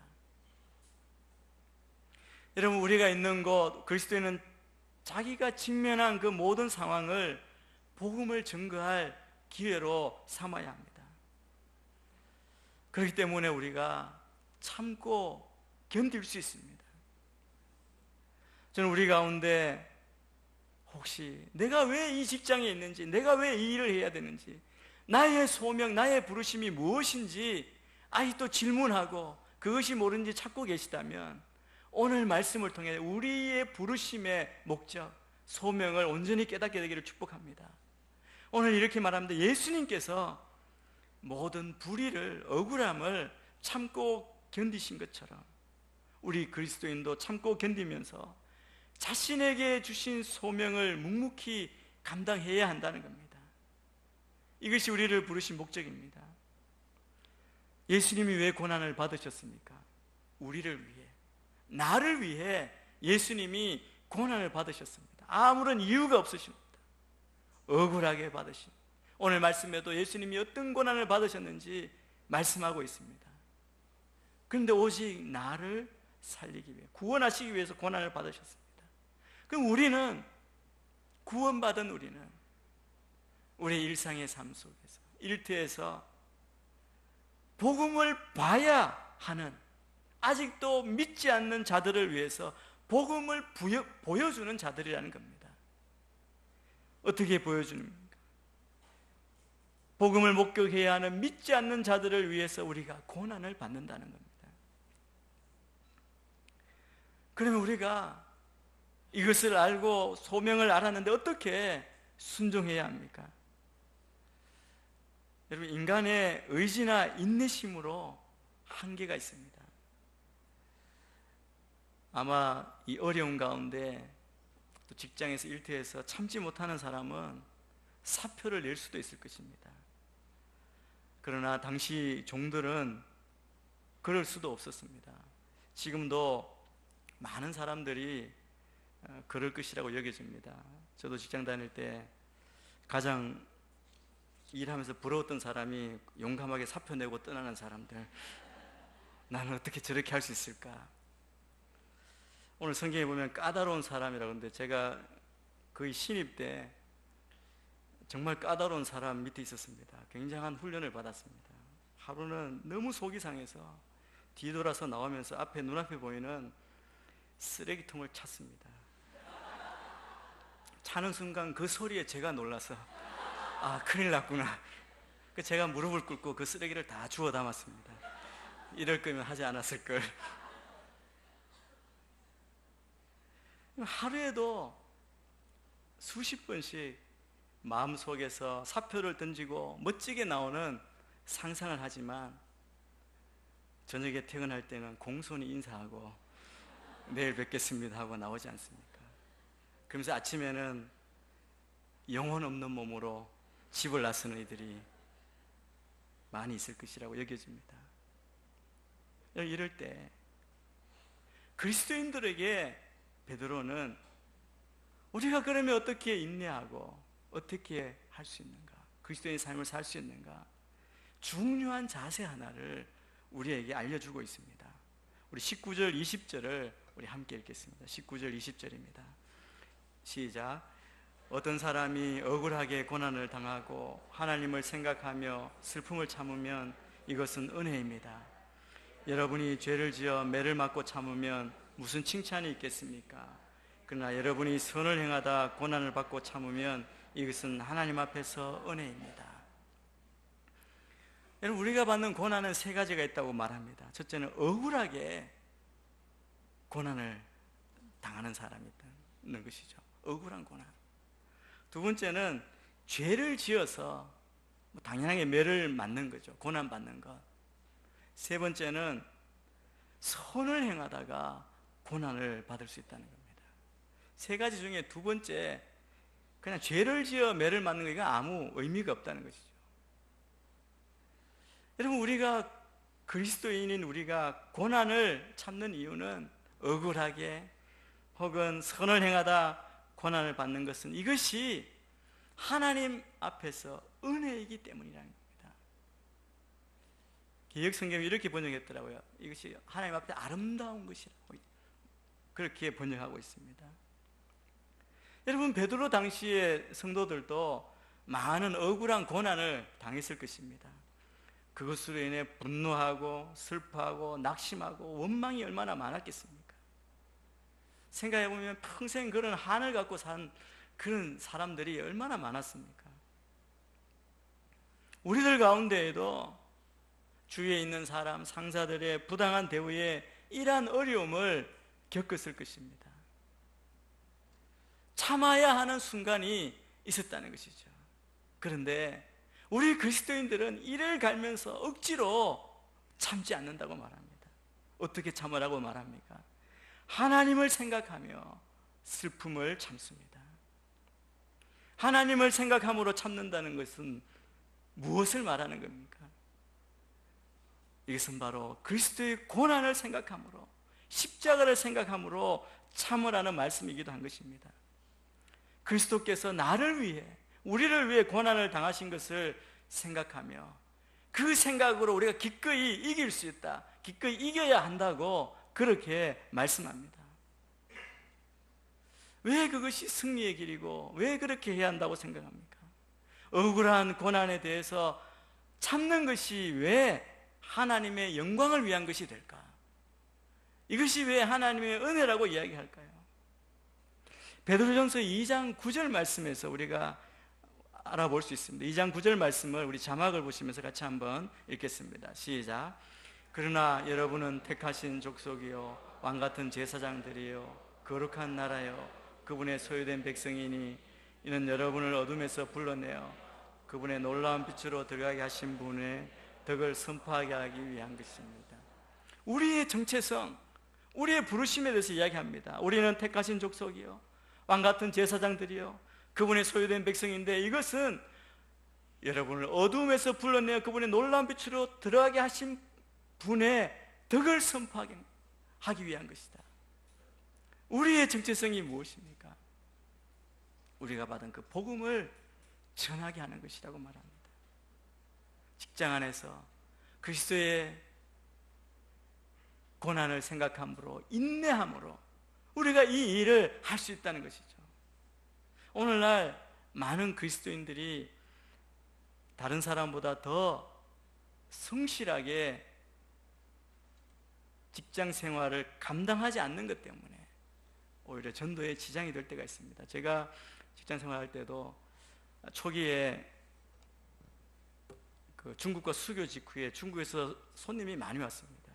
Speaker 8: 여러분, 우리가 있는 곳, 그리스도인은 자기가 직면한 그 모든 상황을 복음을 증거할 기회로 삼아야 합니다. 그렇기 때문에 우리가 참고 견딜 수 있습니다. 저는 우리 가운데 혹시 내가 왜 이 직장에 있는지, 내가 왜 이 일을 해야 되는지, 나의 소명, 나의 부르심이 무엇인지 아직도 질문하고 그것이 뭐든지 찾고 계시다면 오늘 말씀을 통해 우리의 부르심의 목적, 소명을 온전히 깨닫게 되기를 축복합니다. 오늘 이렇게 말합니다. 예수님께서 모든 불의를, 억울함을 참고 견디신 것처럼 우리 그리스도인도 참고 견디면서 자신에게 주신 소명을 묵묵히 감당해야 한다는 겁니다. 이것이 우리를 부르신 목적입니다. 예수님이 왜 고난을 받으셨습니까? 우리를 위해, 나를 위해 예수님이 고난을 받으셨습니다. 아무런 이유가 없으십니다. 억울하게 받으신, 오늘 말씀에도 예수님이 어떤 고난을 받으셨는지 말씀하고 있습니다. 그런데 오직 나를 살리기 위해, 구원하시기 위해서 고난을 받으셨습니다. 그럼 우리는, 구원받은 우리는 우리의 일상의 삶 속에서, 일터에서 복음을 봐야 하는, 아직도 믿지 않는 자들을 위해서 복음을 보여주는 자들이라는 겁니다. 어떻게 보여주는가? 복음을 목격해야 하는 믿지 않는 자들을 위해서 우리가 고난을 받는다는 겁니다. 그러면 우리가 이것을 알고 소명을 알았는데 어떻게 순종해야 합니까? 여러분, 인간의 의지나 인내심으로 한계가 있습니다. 아마 이 어려운 가운데 또 직장에서, 일터에서 참지 못하는 사람은 사표를 낼 수도 있을 것입니다. 그러나 당시 종들은 그럴 수도 없었습니다. 지금도 많은 사람들이 그럴 것이라고 여겨집니다. 저도 직장 다닐 때 가장 일하면서 부러웠던 사람이 용감하게 사표 내고 떠나는 사람들. 나는 어떻게 저렇게 할 수 있을까? 오늘 성경에 보면 까다로운 사람이라고 하는데, 제가 거의 신입 때 정말 까다로운 사람 밑에 있었습니다. 굉장한 훈련을 받았습니다. 하루는 너무 속이 상해서 뒤돌아서 나오면서 앞에, 눈앞에 보이는 쓰레기통을 찾습니다. 차는 순간 그 소리에 제가 놀라서, 아, 큰일 났구나. 제가 무릎을 꿇고 그 쓰레기를 다 주워 담았습니다. 이럴 거면 하지 않았을 걸. 하루에도 수십 번씩 마음속에서 사표를 던지고 멋지게 나오는 상상을 하지만 저녁에 퇴근할 때는 공손히 인사하고 내일 뵙겠습니다 하고 나오지 않습니까? 그러면서 아침에는 영혼 없는 몸으로 집을 나서는 이들이 많이 있을 것이라고 여겨집니다. 이럴 때 그리스도인들에게 베드로는 우리가 그러면 어떻게 인내하고 어떻게 할 수 있는가, 그리스도인의 삶을 살 수 있는가, 중요한 자세 하나를 우리에게 알려주고 있습니다. 우리 19절 20절을 우리 함께 읽겠습니다. 19절 20절입니다. 시작. 어떤 사람이 억울하게 고난을 당하고 하나님을 생각하며 슬픔을 참으면 이것은 은혜입니다. 여러분이 죄를 지어 매를 맞고 참으면 무슨 칭찬이 있겠습니까? 그러나 여러분이 선을 행하다 고난을 받고 참으면 이것은 하나님 앞에서 은혜입니다. 여러분, 우리가 받는 고난은 세 가지가 있다고 말합니다. 첫째는 억울하게 고난을 당하는 사람이 있다는 것이죠. 억울한 고난. 두 번째는 죄를 지어서 당연하게 매를 맞는 거죠. 고난받는 것. 세 번째는 선을 행하다가 고난을 받을 수 있다는 겁니다. 세 가지 중에 두 번째, 그냥 죄를 지어 매를 맞는 거, 아무 의미가 없다는 것이죠. 여러분, 우리가 그리스도인인 우리가 고난을 참는 이유는 억울하게 혹은 선을 행하다 고난을 받는 것은 이것이 하나님 앞에서 은혜이기 때문이라는 겁니다. 개역 성경이 이렇게 번역했더라고요. 이것이 하나님 앞에 아름다운 것이라고 그렇게 번역하고 있습니다. 여러분, 베드로 당시의 성도들도 많은 억울한 고난을 당했을 것입니다. 그것으로 인해 분노하고 슬퍼하고 낙심하고 원망이 얼마나 많았겠습니까? 생각해보면 평생 그런 한을 갖고 산 그런 사람들이 얼마나 많았습니까? 우리들 가운데에도 주위에 있는 사람, 상사들의 부당한 대우에 이러한 어려움을 겪었을 것입니다. 참아야 하는 순간이 있었다는 것이죠. 그런데 우리 그리스도인들은 이를 갈면서 억지로 참지 않는다고 말합니다. 어떻게 참으라고 말합니까? 하나님을 생각하며 슬픔을 참습니다. 하나님을 생각함으로 참는다는 것은 무엇을 말하는 겁니까? 이것은 바로 그리스도의 고난을 생각함으로, 십자가를 생각함으로 참으라는 말씀이기도 한 것입니다. 그리스도께서 나를 위해, 우리를 위해 고난을 당하신 것을 생각하며 그 생각으로 우리가 기꺼이 이길 수 있다, 기꺼이 이겨야 한다고 그렇게 말씀합니다. 왜 그것이 승리의 길이고 왜 그렇게 해야 한다고 생각합니까? 억울한 고난에 대해서 참는 것이 왜 하나님의 영광을 위한 것이 될까? 이것이 왜 하나님의 은혜라고 이야기할까요? 베드로전서 2장 9절 말씀에서 우리가 알아볼 수 있습니다. 2장 9절 말씀을 우리 자막을 보시면서 같이 한번 읽겠습니다. 시작. 그러나 여러분은 택하신 족속이요 왕같은 제사장들이요 거룩한 나라요 그분의 소유된 백성이니 이는 여러분을 어둠에서 불러내어 그분의 놀라운 빛으로 들어가게 하신 분의 덕을 선포하게 하기 위한 것입니다. 우리의 정체성, 우리의 부르심에 대해서 이야기합니다. 우리는 택하신 족속이요 왕같은 제사장들이요 그분의 소유된 백성인데, 이것은 여러분을 어둠에서 불러내어 그분의 놀라운 빛으로 들어가게 하신 분의 덕을 선포하기 위한 것이다. 우리의 정체성이 무엇입니까? 우리가 받은 그 복음을 전하게 하는 것이라고 말합니다. 직장 안에서 그리스도의 고난을 생각함으로, 인내함으로 우리가 이 일을 할 수 있다는 것이죠. 오늘날 많은 그리스도인들이 다른 사람보다 더 성실하게 직장 생활을 감당하지 않는 것 때문에 오히려 전도에 지장이 될 때가 있습니다. 제가 직장 생활할 때도 초기에 그 중국과 수교 직후에 중국에서 손님이 많이 왔습니다.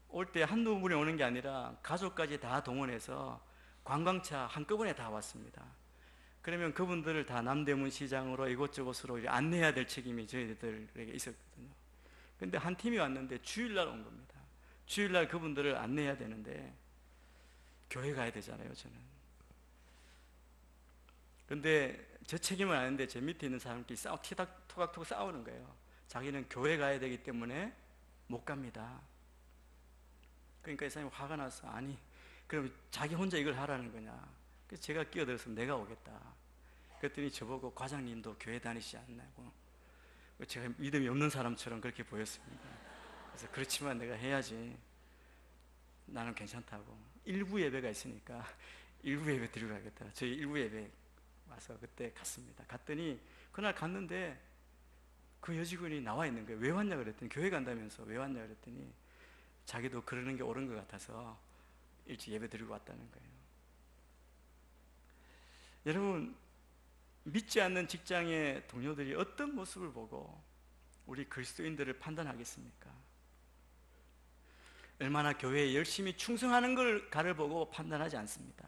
Speaker 8: 올 때 한두 분이 오는 게 아니라 가족까지 다 동원해서 관광차 한꺼번에 다 왔습니다. 그러면 그분들을 다 남대문 시장으로 이곳저곳으로 안내해야 될 책임이 저희들에게 있었거든요. 그런데 한 팀이 왔는데 주일날 온 겁니다. 주일날 그분들을 안내해야 되는데 교회 가야 되잖아요, 저는. 그런데 제 책임은 아닌데 제 밑에 있는 사람끼리 토각토각 싸우는 거예요. 자기는 교회 가야 되기 때문에 못 갑니다. 그러니까 이 사람이 화가 나서, 아니 그럼 자기 혼자 이걸 하라는 거냐. 그래서 제가 끼어들어서 내가 오겠다. 그랬더니 저보고 과장님도 교회 다니시지 않나고, 제가 믿음이 없는 사람처럼 그렇게 보였습니다. 그래서 그렇지만 내가 해야지, 나는 괜찮다고. 일부 예배가 있으니까 일부 예배 드리고 가겠다. 저희 일부 예배 와서 그때 갔습니다. 갔더니 그날 갔는데 그 여직원이 나와 있는 거예요. 왜 왔냐 그랬더니, 교회 간다면서 왜 왔냐 그랬더니 자기도 그러는 게 옳은 것 같아서 일찍 예배 드리고 왔다는 거예요. 여러분, 믿지 않는 직장의 동료들이 어떤 모습을 보고 우리 그리스도인들을 판단하겠습니까? 얼마나 교회에 열심히 충성하는 걸가를 보고 판단하지 않습니다.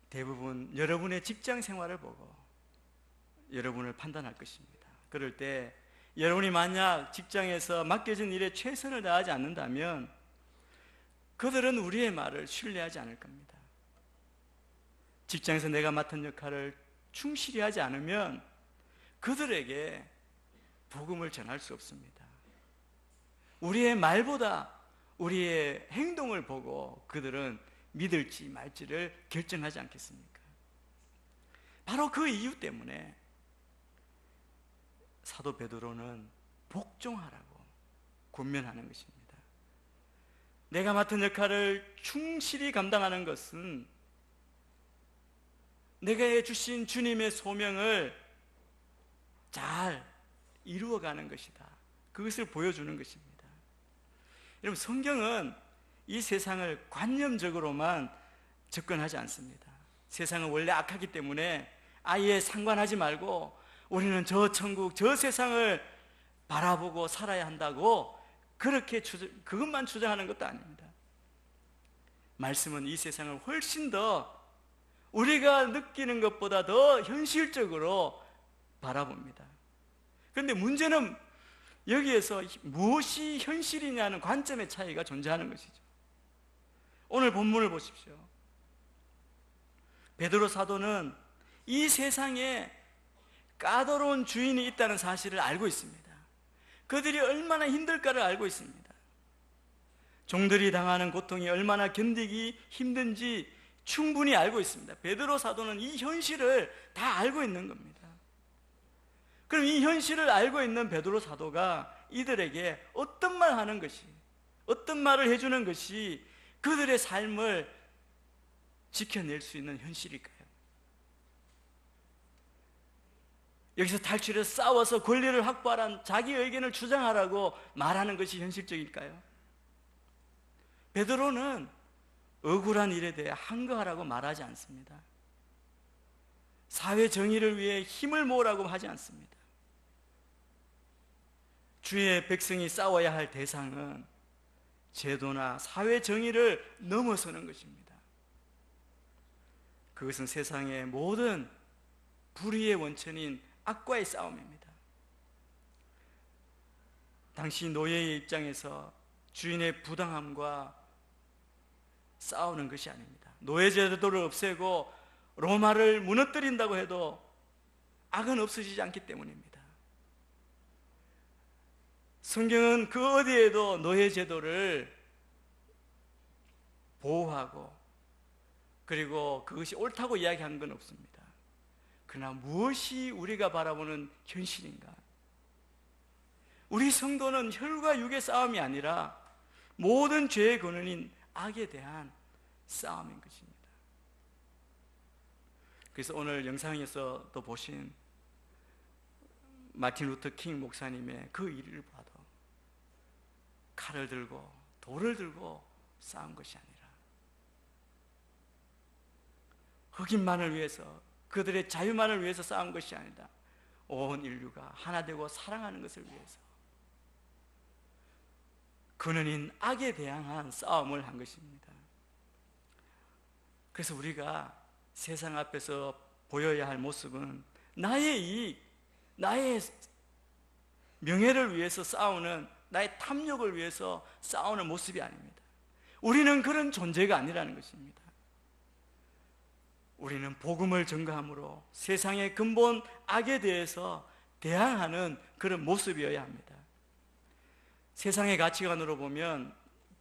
Speaker 8: 대부분 여러분의 직장 생활을 보고 여러분을 판단할 것입니다. 그럴 때 여러분이 만약 직장에서 맡겨진 일에 최선을 다하지 않는다면 그들은 우리의 말을 신뢰하지 않을 겁니다. 직장에서 내가 맡은 역할을 충실히 하지 않으면 그들에게 복음을 전할 수 없습니다. 우리의 말보다 우리의 행동을 보고 그들은 믿을지 말지를 결정하지 않겠습니까? 바로 그 이유 때문에 사도 베드로는 복종하라고 권면하는 것입니다. 내가 맡은 역할을 충실히 감당하는 것은 내게 주신 주님의 소명을 잘 이루어가는 것이다. 그것을 보여주는 것입니다. 여러분, 성경은 이 세상을 관념적으로만 접근하지 않습니다. 세상은 원래 악하기 때문에 아예 상관하지 말고 우리는 저 천국, 저 세상을 바라보고 살아야 한다고 그렇게 그것만 주장하는 것도 아닙니다. 말씀은 이 세상을 훨씬 더 우리가 느끼는 것보다 더 현실적으로 바라봅니다. 그런데 문제는 여기에서 무엇이 현실이냐는 관점의 차이가 존재하는 것이죠. 오늘 본문을 보십시오. 베드로 사도는 이 세상에 까다로운 주인이 있다는 사실을 알고 있습니다. 그들이 얼마나 힘들까를 알고 있습니다. 종들이 당하는 고통이 얼마나 견디기 힘든지 충분히 알고 있습니다. 베드로 사도는 이 현실을 다 알고 있는 겁니다. 그럼 이 현실을 알고 있는 베드로 사도가 이들에게 어떤 말 하는 것이, 어떤 말을 해주는 것이 그들의 삶을 지켜낼 수 있는 현실일까요? 여기서 탈출해서 싸워서 권리를 확보하란 자기 의견을 주장하라고 말하는 것이 현실적일까요? 베드로는 억울한 일에 대해 항거하라고 말하지 않습니다. 사회 정의를 위해 힘을 모으라고 하지 않습니다. 주의 백성이 싸워야 할 대상은 제도나 사회 정의를 넘어서는 것입니다. 그것은 세상의 모든 불의의 원천인 악과의 싸움입니다. 당시 노예의 입장에서 주인의 부당함과 싸우는 것이 아닙니다. 노예제도를 없애고 로마를 무너뜨린다고 해도 악은 없어지지 않기 때문입니다. 성경은 그 어디에도 노예제도를 보호하고 그리고 그것이 옳다고 이야기한 건 없습니다. 그러나 무엇이 우리가 바라보는 현실인가? 우리 성도는 혈과 육의 싸움이 아니라 모든 죄의 근원인 악에 대한 싸움인 것입니다. 그래서 오늘 영상에서 또 보신 마틴 루터 킹 목사님의 그 일을 봐도 칼을 들고 돌을 들고 싸운 것이 아니라 흑인만을 위해서, 그들의 자유만을 위해서 싸운 것이 아니다. 온 인류가 하나 되고 사랑하는 것을 위해서 근원인 악에 대항한 싸움을 한 것입니다. 그래서 우리가 세상 앞에서 보여야 할 모습은 나의 이익, 나의 명예를 위해서 싸우는, 나의 탐욕을 위해서 싸우는 모습이 아닙니다. 우리는 그런 존재가 아니라는 것입니다. 우리는 복음을 전가함으로 세상의 근본 악에 대해서 대항하는 그런 모습이어야 합니다. 세상의 가치관으로 보면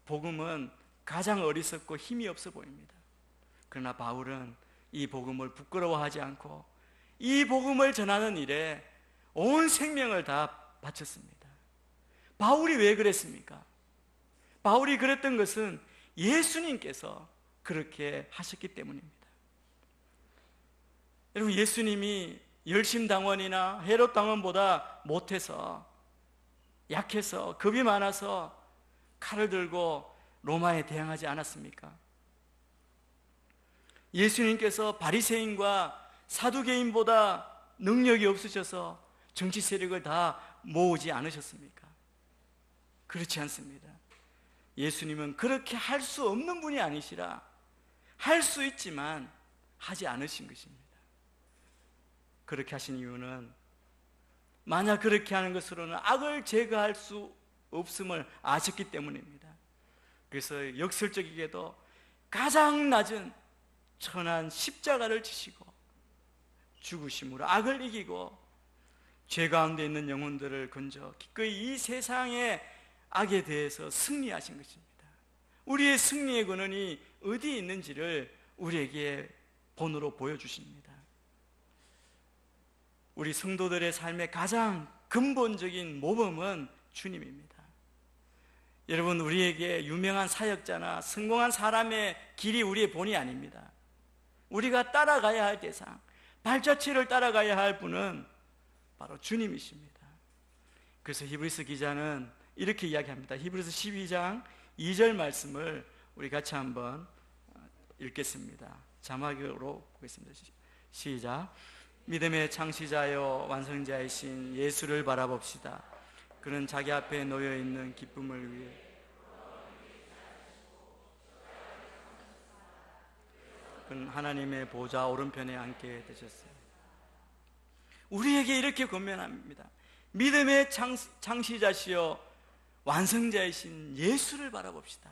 Speaker 8: 복음은 가장 어리석고 힘이 없어 보입니다. 그러나 바울은 이 복음을 부끄러워하지 않고 이 복음을 전하는 일에 온 생명을 다 바쳤습니다. 바울이 왜 그랬습니까? 바울이 그랬던 것은 예수님께서 그렇게 하셨기 때문입니다. 여러분, 예수님이 열심당원이나 헤롯당원보다 못해서, 약해서, 겁이 많아서 칼을 들고 로마에 대항하지 않았습니까? 예수님께서 바리새인과 사두개인보다 능력이 없으셔서 정치 세력을 다 모으지 않으셨습니까? 그렇지 않습니다. 예수님은 그렇게 할 수 없는 분이 아니시라 할 수 있지만 하지 않으신 것입니다. 그렇게 하신 이유는 만약 그렇게 하는 것으로는 악을 제거할 수 없음을 아셨기 때문입니다. 그래서 역설적이게도 가장 낮은 천한 십자가를 지시고 죽으심으로 악을 이기고 죄 가운데 있는 영혼들을 건져 기꺼이 이 세상의 악에 대해서 승리하신 것입니다. 우리의 승리의 근원이 어디에 있는지를 우리에게 본으로 보여주십니다. 우리 성도들의 삶의 가장 근본적인 모범은 주님입니다. 여러분, 우리에게 유명한 사역자나 성공한 사람의 길이 우리의 본이 아닙니다. 우리가 따라가야 할 대상, 발자취를 따라가야 할 분은 바로 주님이십니다. 그래서 히브리서 기자는 이렇게 이야기합니다. 히브리서 12장 2절 말씀을 우리 같이 한번 읽겠습니다. 자막으로 보겠습니다. 시작. 믿음의 창시자여 완성자이신 예수를 바라봅시다. 그는 자기 앞에 놓여 있는 기쁨을 위해 그는 하나님의 보좌 오른편에 앉게 되셨어요. 우리에게 이렇게 권면합니다. 믿음의 창시자시여 완성자이신 예수를 바라봅시다.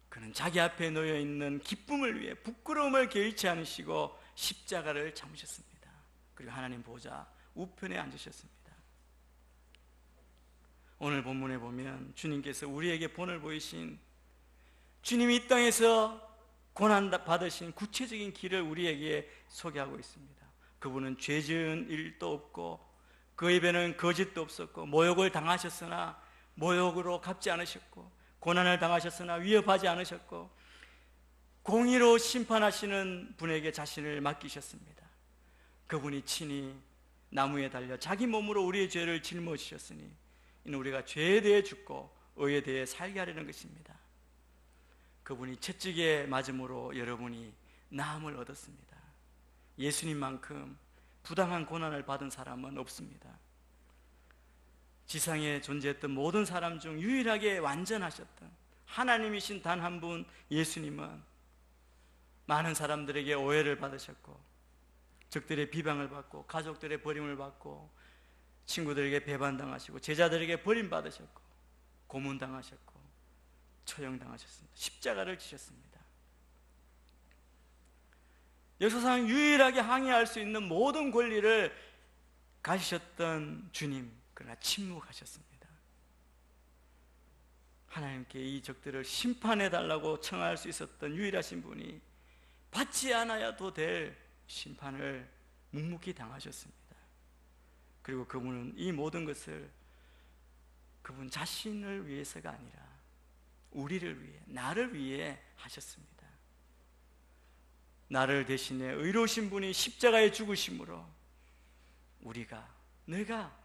Speaker 8: 그는 자기 앞에 놓여 있는 기쁨을 위해 부끄러움을 개의치 않으시고 십자가를 참으셨습니다. 그리고 하나님 보좌 우편에 앉으셨습니다. 오늘 본문에 보면 주님께서 우리에게 본을 보이신, 주님이 이 땅에서 고난 받으신 구체적인 길을 우리에게 소개하고 있습니다. 그분은 죄 지은 일도 없고 그 입에는 거짓도 없었고 모욕을 당하셨으나 모욕으로 갚지 않으셨고 고난을 당하셨으나 위협하지 않으셨고 공의로 심판하시는 분에게 자신을 맡기셨습니다. 그분이 친히 나무에 달려 자기 몸으로 우리의 죄를 짊어지셨으니 이는 우리가 죄에 대해 죽고 의에 대해 살게 하려는 것입니다. 그분이 채찍에 맞음으로 여러분이 나음을 얻었습니다. 예수님만큼 부당한 고난을 받은 사람은 없습니다. 지상에 존재했던 모든 사람 중 유일하게 완전하셨던 하나님이신 단 한 분 예수님은 많은 사람들에게 오해를 받으셨고 적들의 비방을 받고 가족들의 버림을 받고 친구들에게 배반당하시고 제자들에게 버림받으셨고 고문당하셨고 처형당하셨습니다. 십자가를 지셨습니다. 역사상 유일하게 항의할 수 있는 모든 권리를 가지셨던 주님, 그러나 침묵하셨습니다. 하나님께 이 적들을 심판해달라고 청할 수 있었던 유일하신 분이 받지 않아야도 될 심판을 묵묵히 당하셨습니다. 그리고 그분은 이 모든 것을 그분 자신을 위해서가 아니라 우리를 위해, 나를 위해 하셨습니다. 나를 대신해 의로우신 분이 십자가에 죽으심으로 내가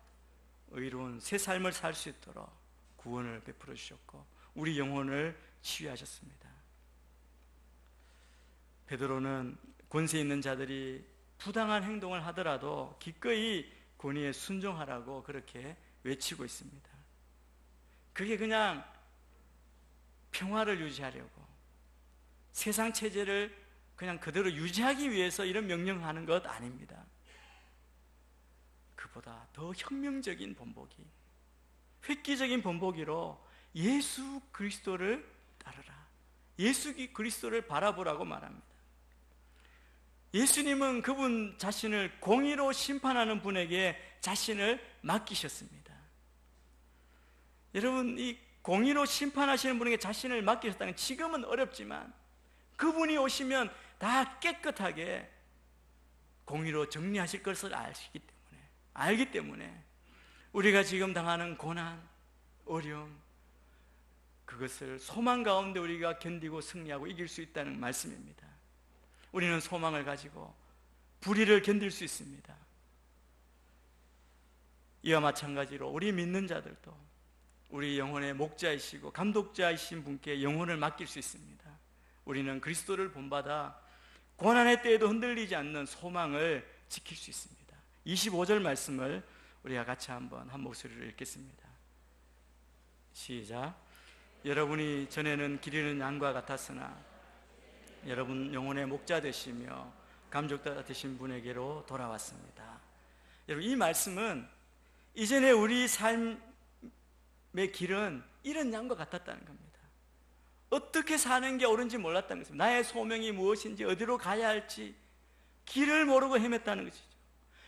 Speaker 8: 의로운 새 삶을 살 수 있도록 구원을 베풀어 주셨고 우리 영혼을 치유하셨습니다. 베드로는 권세 있는 자들이 부당한 행동을 하더라도 기꺼이 권위에 순종하라고 그렇게 외치고 있습니다. 그게 그냥 평화를 유지하려고 세상 체제를 그냥 그대로 유지하기 위해서 이런 명령하는 것 아닙니다. 그보다 더 혁명적인 본보기, 획기적인 본보기로 예수 그리스도를 따르라, 예수 그리스도를 바라보라고 말합니다. 예수님은 그분 자신을 공의로 심판하는 분에게 자신을 맡기셨습니다. 여러분, 이 공의로 심판하시는 분에게 자신을 맡기셨다는 지금은 어렵지만 그분이 오시면 다 깨끗하게 공의로 정리하실 것을 알기 때문에 우리가 지금 당하는 고난, 어려움, 그것을 소망 가운데 우리가 견디고 승리하고 이길 수 있다는 말씀입니다. 우리는 소망을 가지고 불의를 견딜 수 있습니다. 이와 마찬가지로 우리 믿는 자들도 우리 영혼의 목자이시고 감독자이신 분께 영혼을 맡길 수 있습니다. 우리는 그리스도를 본받아 고난의 때에도 흔들리지 않는 소망을 지킬 수 있습니다. 25절 말씀을 우리가 같이 한번 한 목소리로 읽겠습니다. 시작. 여러분이 전에는 기르는 양과 같았으나 여러분 영혼의 목자 되시며 감독자 되신 분에게로 돌아왔습니다. 여러분, 이 말씀은 이전에 우리 삶의 길은 이런 양과 같았다는 겁니다. 어떻게 사는 게 옳은지 몰랐다는 것입니다. 나의 소명이 무엇인지, 어디로 가야 할지 길을 모르고 헤맸다는 것이죠.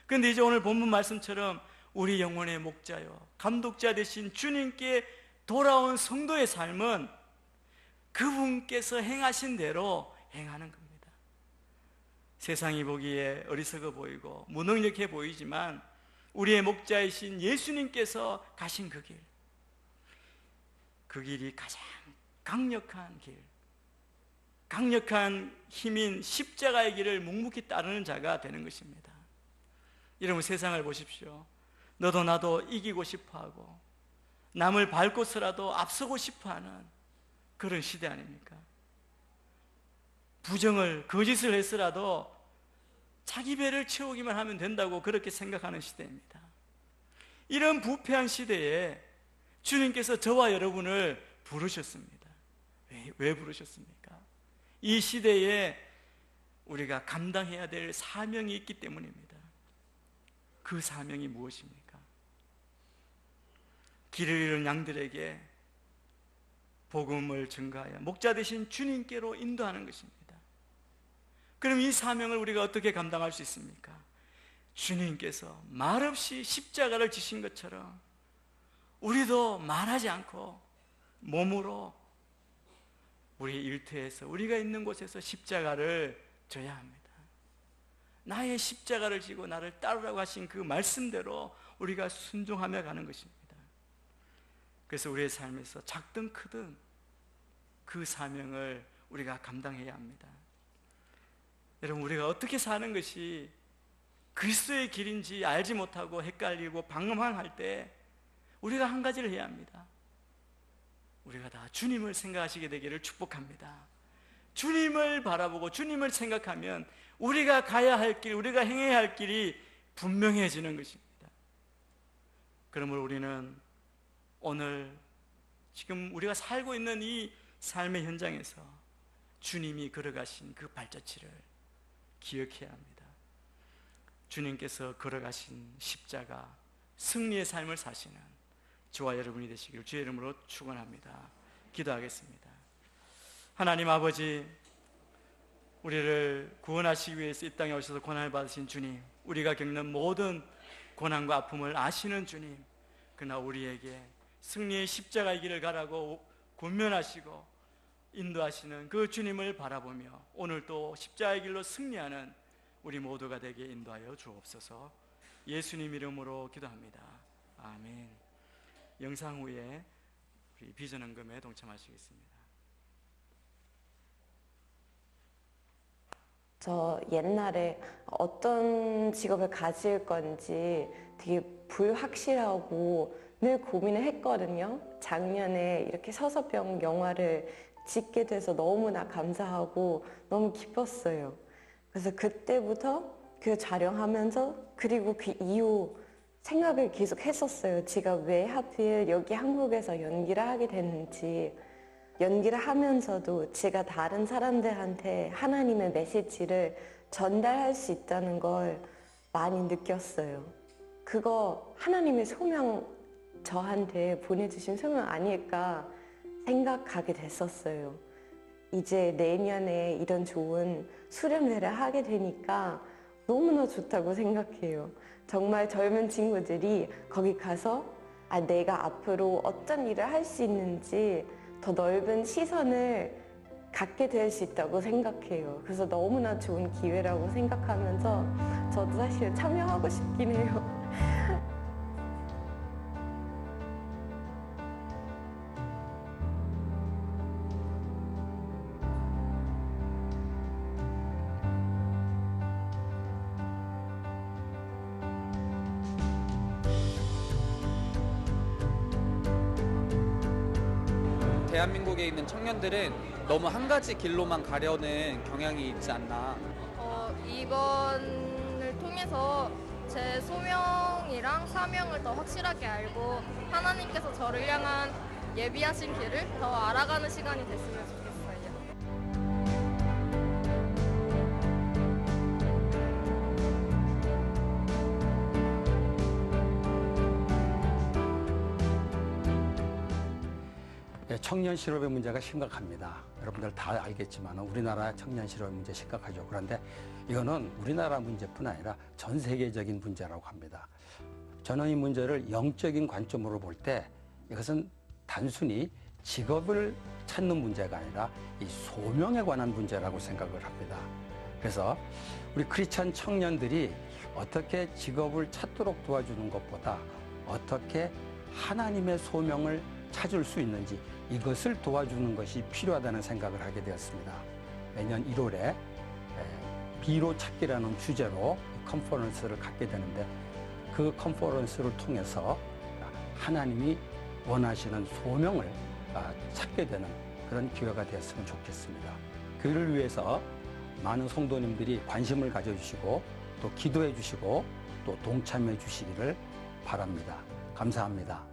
Speaker 8: 그런데 이제 오늘 본문 말씀처럼 우리 영혼의 목자요 감독자 되신 주님께 돌아온 성도의 삶은 그분께서 행하신 대로 행하는 겁니다. 세상이 보기에 어리석어 보이고 무능력해 보이지만 우리의 목자이신 예수님께서 가신 그 길, 그 길이 가장 강력한 길, 강력한 힘인 십자가의 길을 묵묵히 따르는 자가 되는 것입니다. 여러분, 세상을 보십시오. 너도 나도 이기고 싶어하고 남을 밟고서라도 앞서고 싶어하는 그런 시대 아닙니까? 부정을, 거짓을 해서라도 자기 배를 채우기만 하면 된다고 그렇게 생각하는 시대입니다. 이런 부패한 시대에 주님께서 저와 여러분을 부르셨습니다. 왜 부르셨습니까? 이 시대에 우리가 감당해야 될 사명이 있기 때문입니다. 그 사명이 무엇입니까? 길을 잃은 양들에게 복음을 증거하여 목자 되신 주님께로 인도하는 것입니다. 그럼 이 사명을 우리가 어떻게 감당할 수 있습니까? 주님께서 말없이 십자가를 지신 것처럼 우리도 말하지 않고 몸으로 우리 일터에서 우리가 있는 곳에서 십자가를 져야 합니다. 나의 십자가를 지고 나를 따르라고 하신 그 말씀대로 우리가 순종하며 가는 것입니다. 그래서 우리의 삶에서 작든 크든 그 사명을 우리가 감당해야 합니다. 여러분, 우리가 어떻게 사는 것이 그리스도의 길인지 알지 못하고 헷갈리고 방황할 때 우리가 한 가지를 해야 합니다. 우리가 다 주님을 생각하시게 되기를 축복합니다. 주님을 바라보고 주님을 생각하면 우리가 가야 할 길, 우리가 행해야 할 길이 분명해지는 것입니다. 그러므로 우리는 오늘 지금 우리가 살고 있는 이 삶의 현장에서 주님이 걸어가신 그 발자취를 기억해야 합니다. 주님께서 걸어가신 십자가, 승리의 삶을 사시는 저와 여러분이 되시기를 주의 이름으로 축원합니다. 기도하겠습니다. 하나님 아버지, 우리를 구원하시기 위해서 이 땅에 오셔서 고난을 받으신 주님, 우리가 겪는 모든 고난과 아픔을 아시는 주님, 그러나 우리에게 승리의 십자가의 길을 가라고 권면하시고 인도하시는 그 주님을 바라보며 오늘 또 십자가의 길로 승리하는 우리 모두가 되게 인도하여 주옵소서. 예수님 이름으로 기도합니다. 아멘. 영상 후에 우리 비전 헌금에 동참하시겠습니다.
Speaker 9: 저 옛날에 어떤 직업을 가질 건지 되게 불확실하고 늘 고민을 했거든요. 작년에 이렇게 서서병 영화를 찍게 돼서 너무나 감사하고 너무 기뻤어요. 그래서 그때부터 그 촬영하면서 그리고 그 이후 생각을 계속 했었어요. 제가 왜 하필 여기 한국에서 연기를 하게 됐는지, 연기를 하면서도 제가 다른 사람들한테 하나님의 메시지를 전달할 수 있다는 걸 많이 느꼈어요. 그거 하나님의 소명, 저한테 보내주신 소명 아닐까 생각하게 됐었어요. 이제 내년에 이런 좋은 수련회를 하게 되니까 너무나 좋다고 생각해요. 정말 젊은 친구들이 거기 가서 내가 앞으로 어떤 일을 할 수 있는지 더 넓은 시선을 갖게 될 수 있다고 생각해요. 그래서 너무나 좋은 기회라고 생각하면서 저도 사실 참여하고 싶긴 해요.
Speaker 10: 대한민국에 있는 청년들은 너무 한 가지 길로만 가려는 경향이 있지 않나.
Speaker 11: 이번을 통해서 제 소명이랑 사명을 더 확실하게 알고 하나님께서 저를 향한 예비하신 길을 더 알아가는 시간이 됐으면 좋겠어요.
Speaker 12: 청년 실업의 문제가 심각합니다. 여러분들 다 알겠지만 우리나라 청년 실업 문제 심각하죠. 그런데 이거는 우리나라 문제뿐 아니라 전 세계적인 문제라고 합니다. 저는 이 문제를 영적인 관점으로 볼 때 이것은 단순히 직업을 찾는 문제가 아니라 이 소명에 관한 문제라고 생각을 합니다. 그래서 우리 크리스찬 청년들이 어떻게 직업을 찾도록 도와주는 것보다 어떻게 하나님의 소명을 찾을 수 있는지 이것을 도와주는 것이 필요하다는 생각을 하게 되었습니다. 매년 1월에 비로 찾기라는 주제로 컨퍼런스를 갖게 되는데 그 컨퍼런스를 통해서 하나님이 원하시는 소명을 찾게 되는 그런 기회가 되었으면 좋겠습니다. 그를 위해서 많은 성도님들이 관심을 가져주시고 또 기도해 주시고 또 동참해 주시기를 바랍니다. 감사합니다.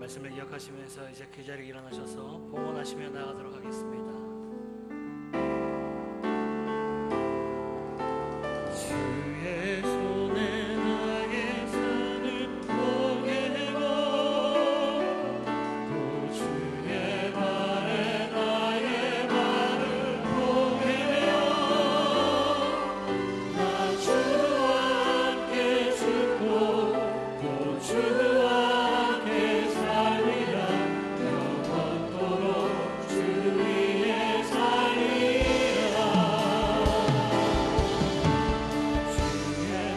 Speaker 4: 말씀을 기억하시면서 이제 그 자리에 일어나셔서 봉헌하시며 나가도록 하겠습니다.
Speaker 1: 주의 손에 나의 산을 포개고 또 주의 발에 나의 발을 포개며 나 주와 함께 죽고 또 주와 함께 살리라 영원토록 주 위에 살리라 주의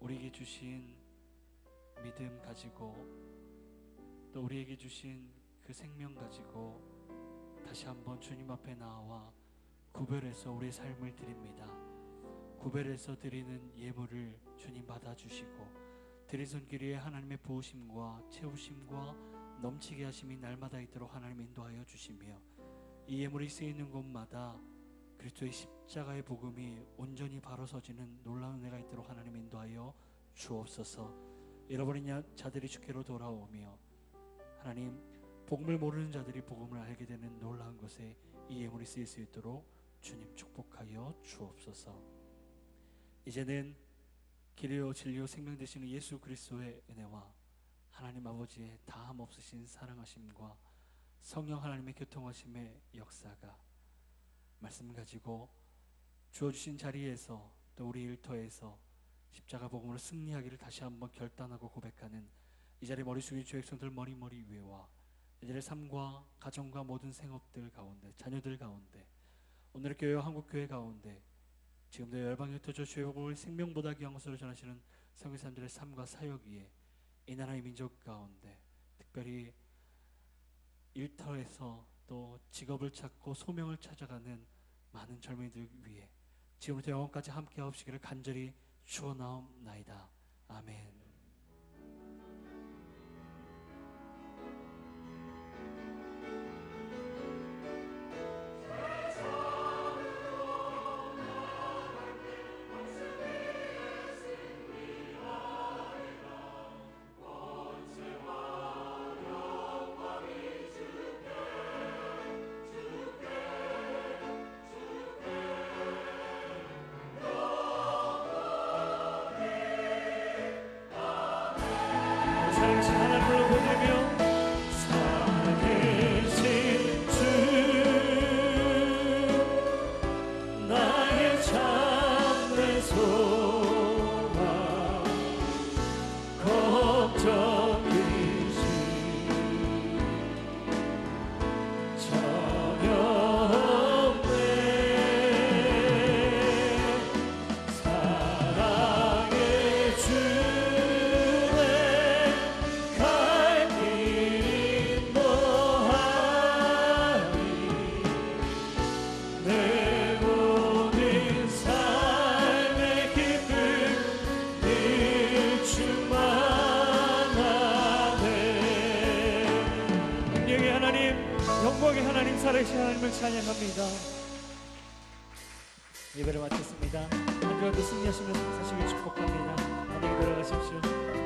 Speaker 4: 우리에게 주신 믿음 가지고 또 우리에게 주신 그 생명 가지고 다시 한번 주님 앞에 나와 구별해서 우리의 삶을 드립니다. 구별해서 드리는 예물을 주님 받아주시고 드린 손길 위에 하나님의 부으심과 채우심과 넘치게 하심이 날마다 있도록 하나님 인도하여 주시며 이 예물이 쓰이는 곳마다 그리스도의 십자가의 복음이 온전히 바로 서지는 놀라운 은혜가 있도록 하나님 인도하여 주옵소서. 잃어버린 자들이 주께로 돌아오며 하나님 복음을 모르는 자들이 복음을 알게 되는 놀라운 것에 이 예물이 쓰일 수 있도록 주님 축복하여 주옵소서. 이제는 길이요 진리요 생명 되시는 예수 그리스도의 은혜와 하나님 아버지의 다함 없으신 사랑하심과 성령 하나님의 교통하심의 역사가 말씀을 가지고 주어주신 자리에서 또 우리 일터에서 십자가 복음으로 승리하기를 다시 한번 결단하고 고백하는 이 자리 머리 숙인 주 백성들 머리 위에와 이들의 삶과 가정과 모든 생업들 가운데 자녀들 가운데 오늘의 교회와 한국교회 가운데 지금도 열방에 흩어져 주의 복음을 생명보다 귀한 것으로 전하시는 성교사님들의 삶과 사역 위에 이 나라의 민족 가운데 특별히 일터에서 또 직업을 찾고 소명을 찾아가는 많은 젊은이들 위해 지금부터 영원까지 함께 하옵시기를 간절히 축원하옵나이다. 아멘.
Speaker 1: 살아계신 하나님 불러보내며 살아계신 주 나의 참된 소망 걱정이지 전혀 없네. 사랑의 주네 갈 길이 뭐하니 내 모든 삶의 기쁨 늘 충만하네. 능력의 하나님 영광의 하나님 살아계신 하나님을 찬양합니다. 예배를 마쳤습니다. 한 주간도 승리하시면서 사시길 축복합니다. 안녕히 돌아가십시오.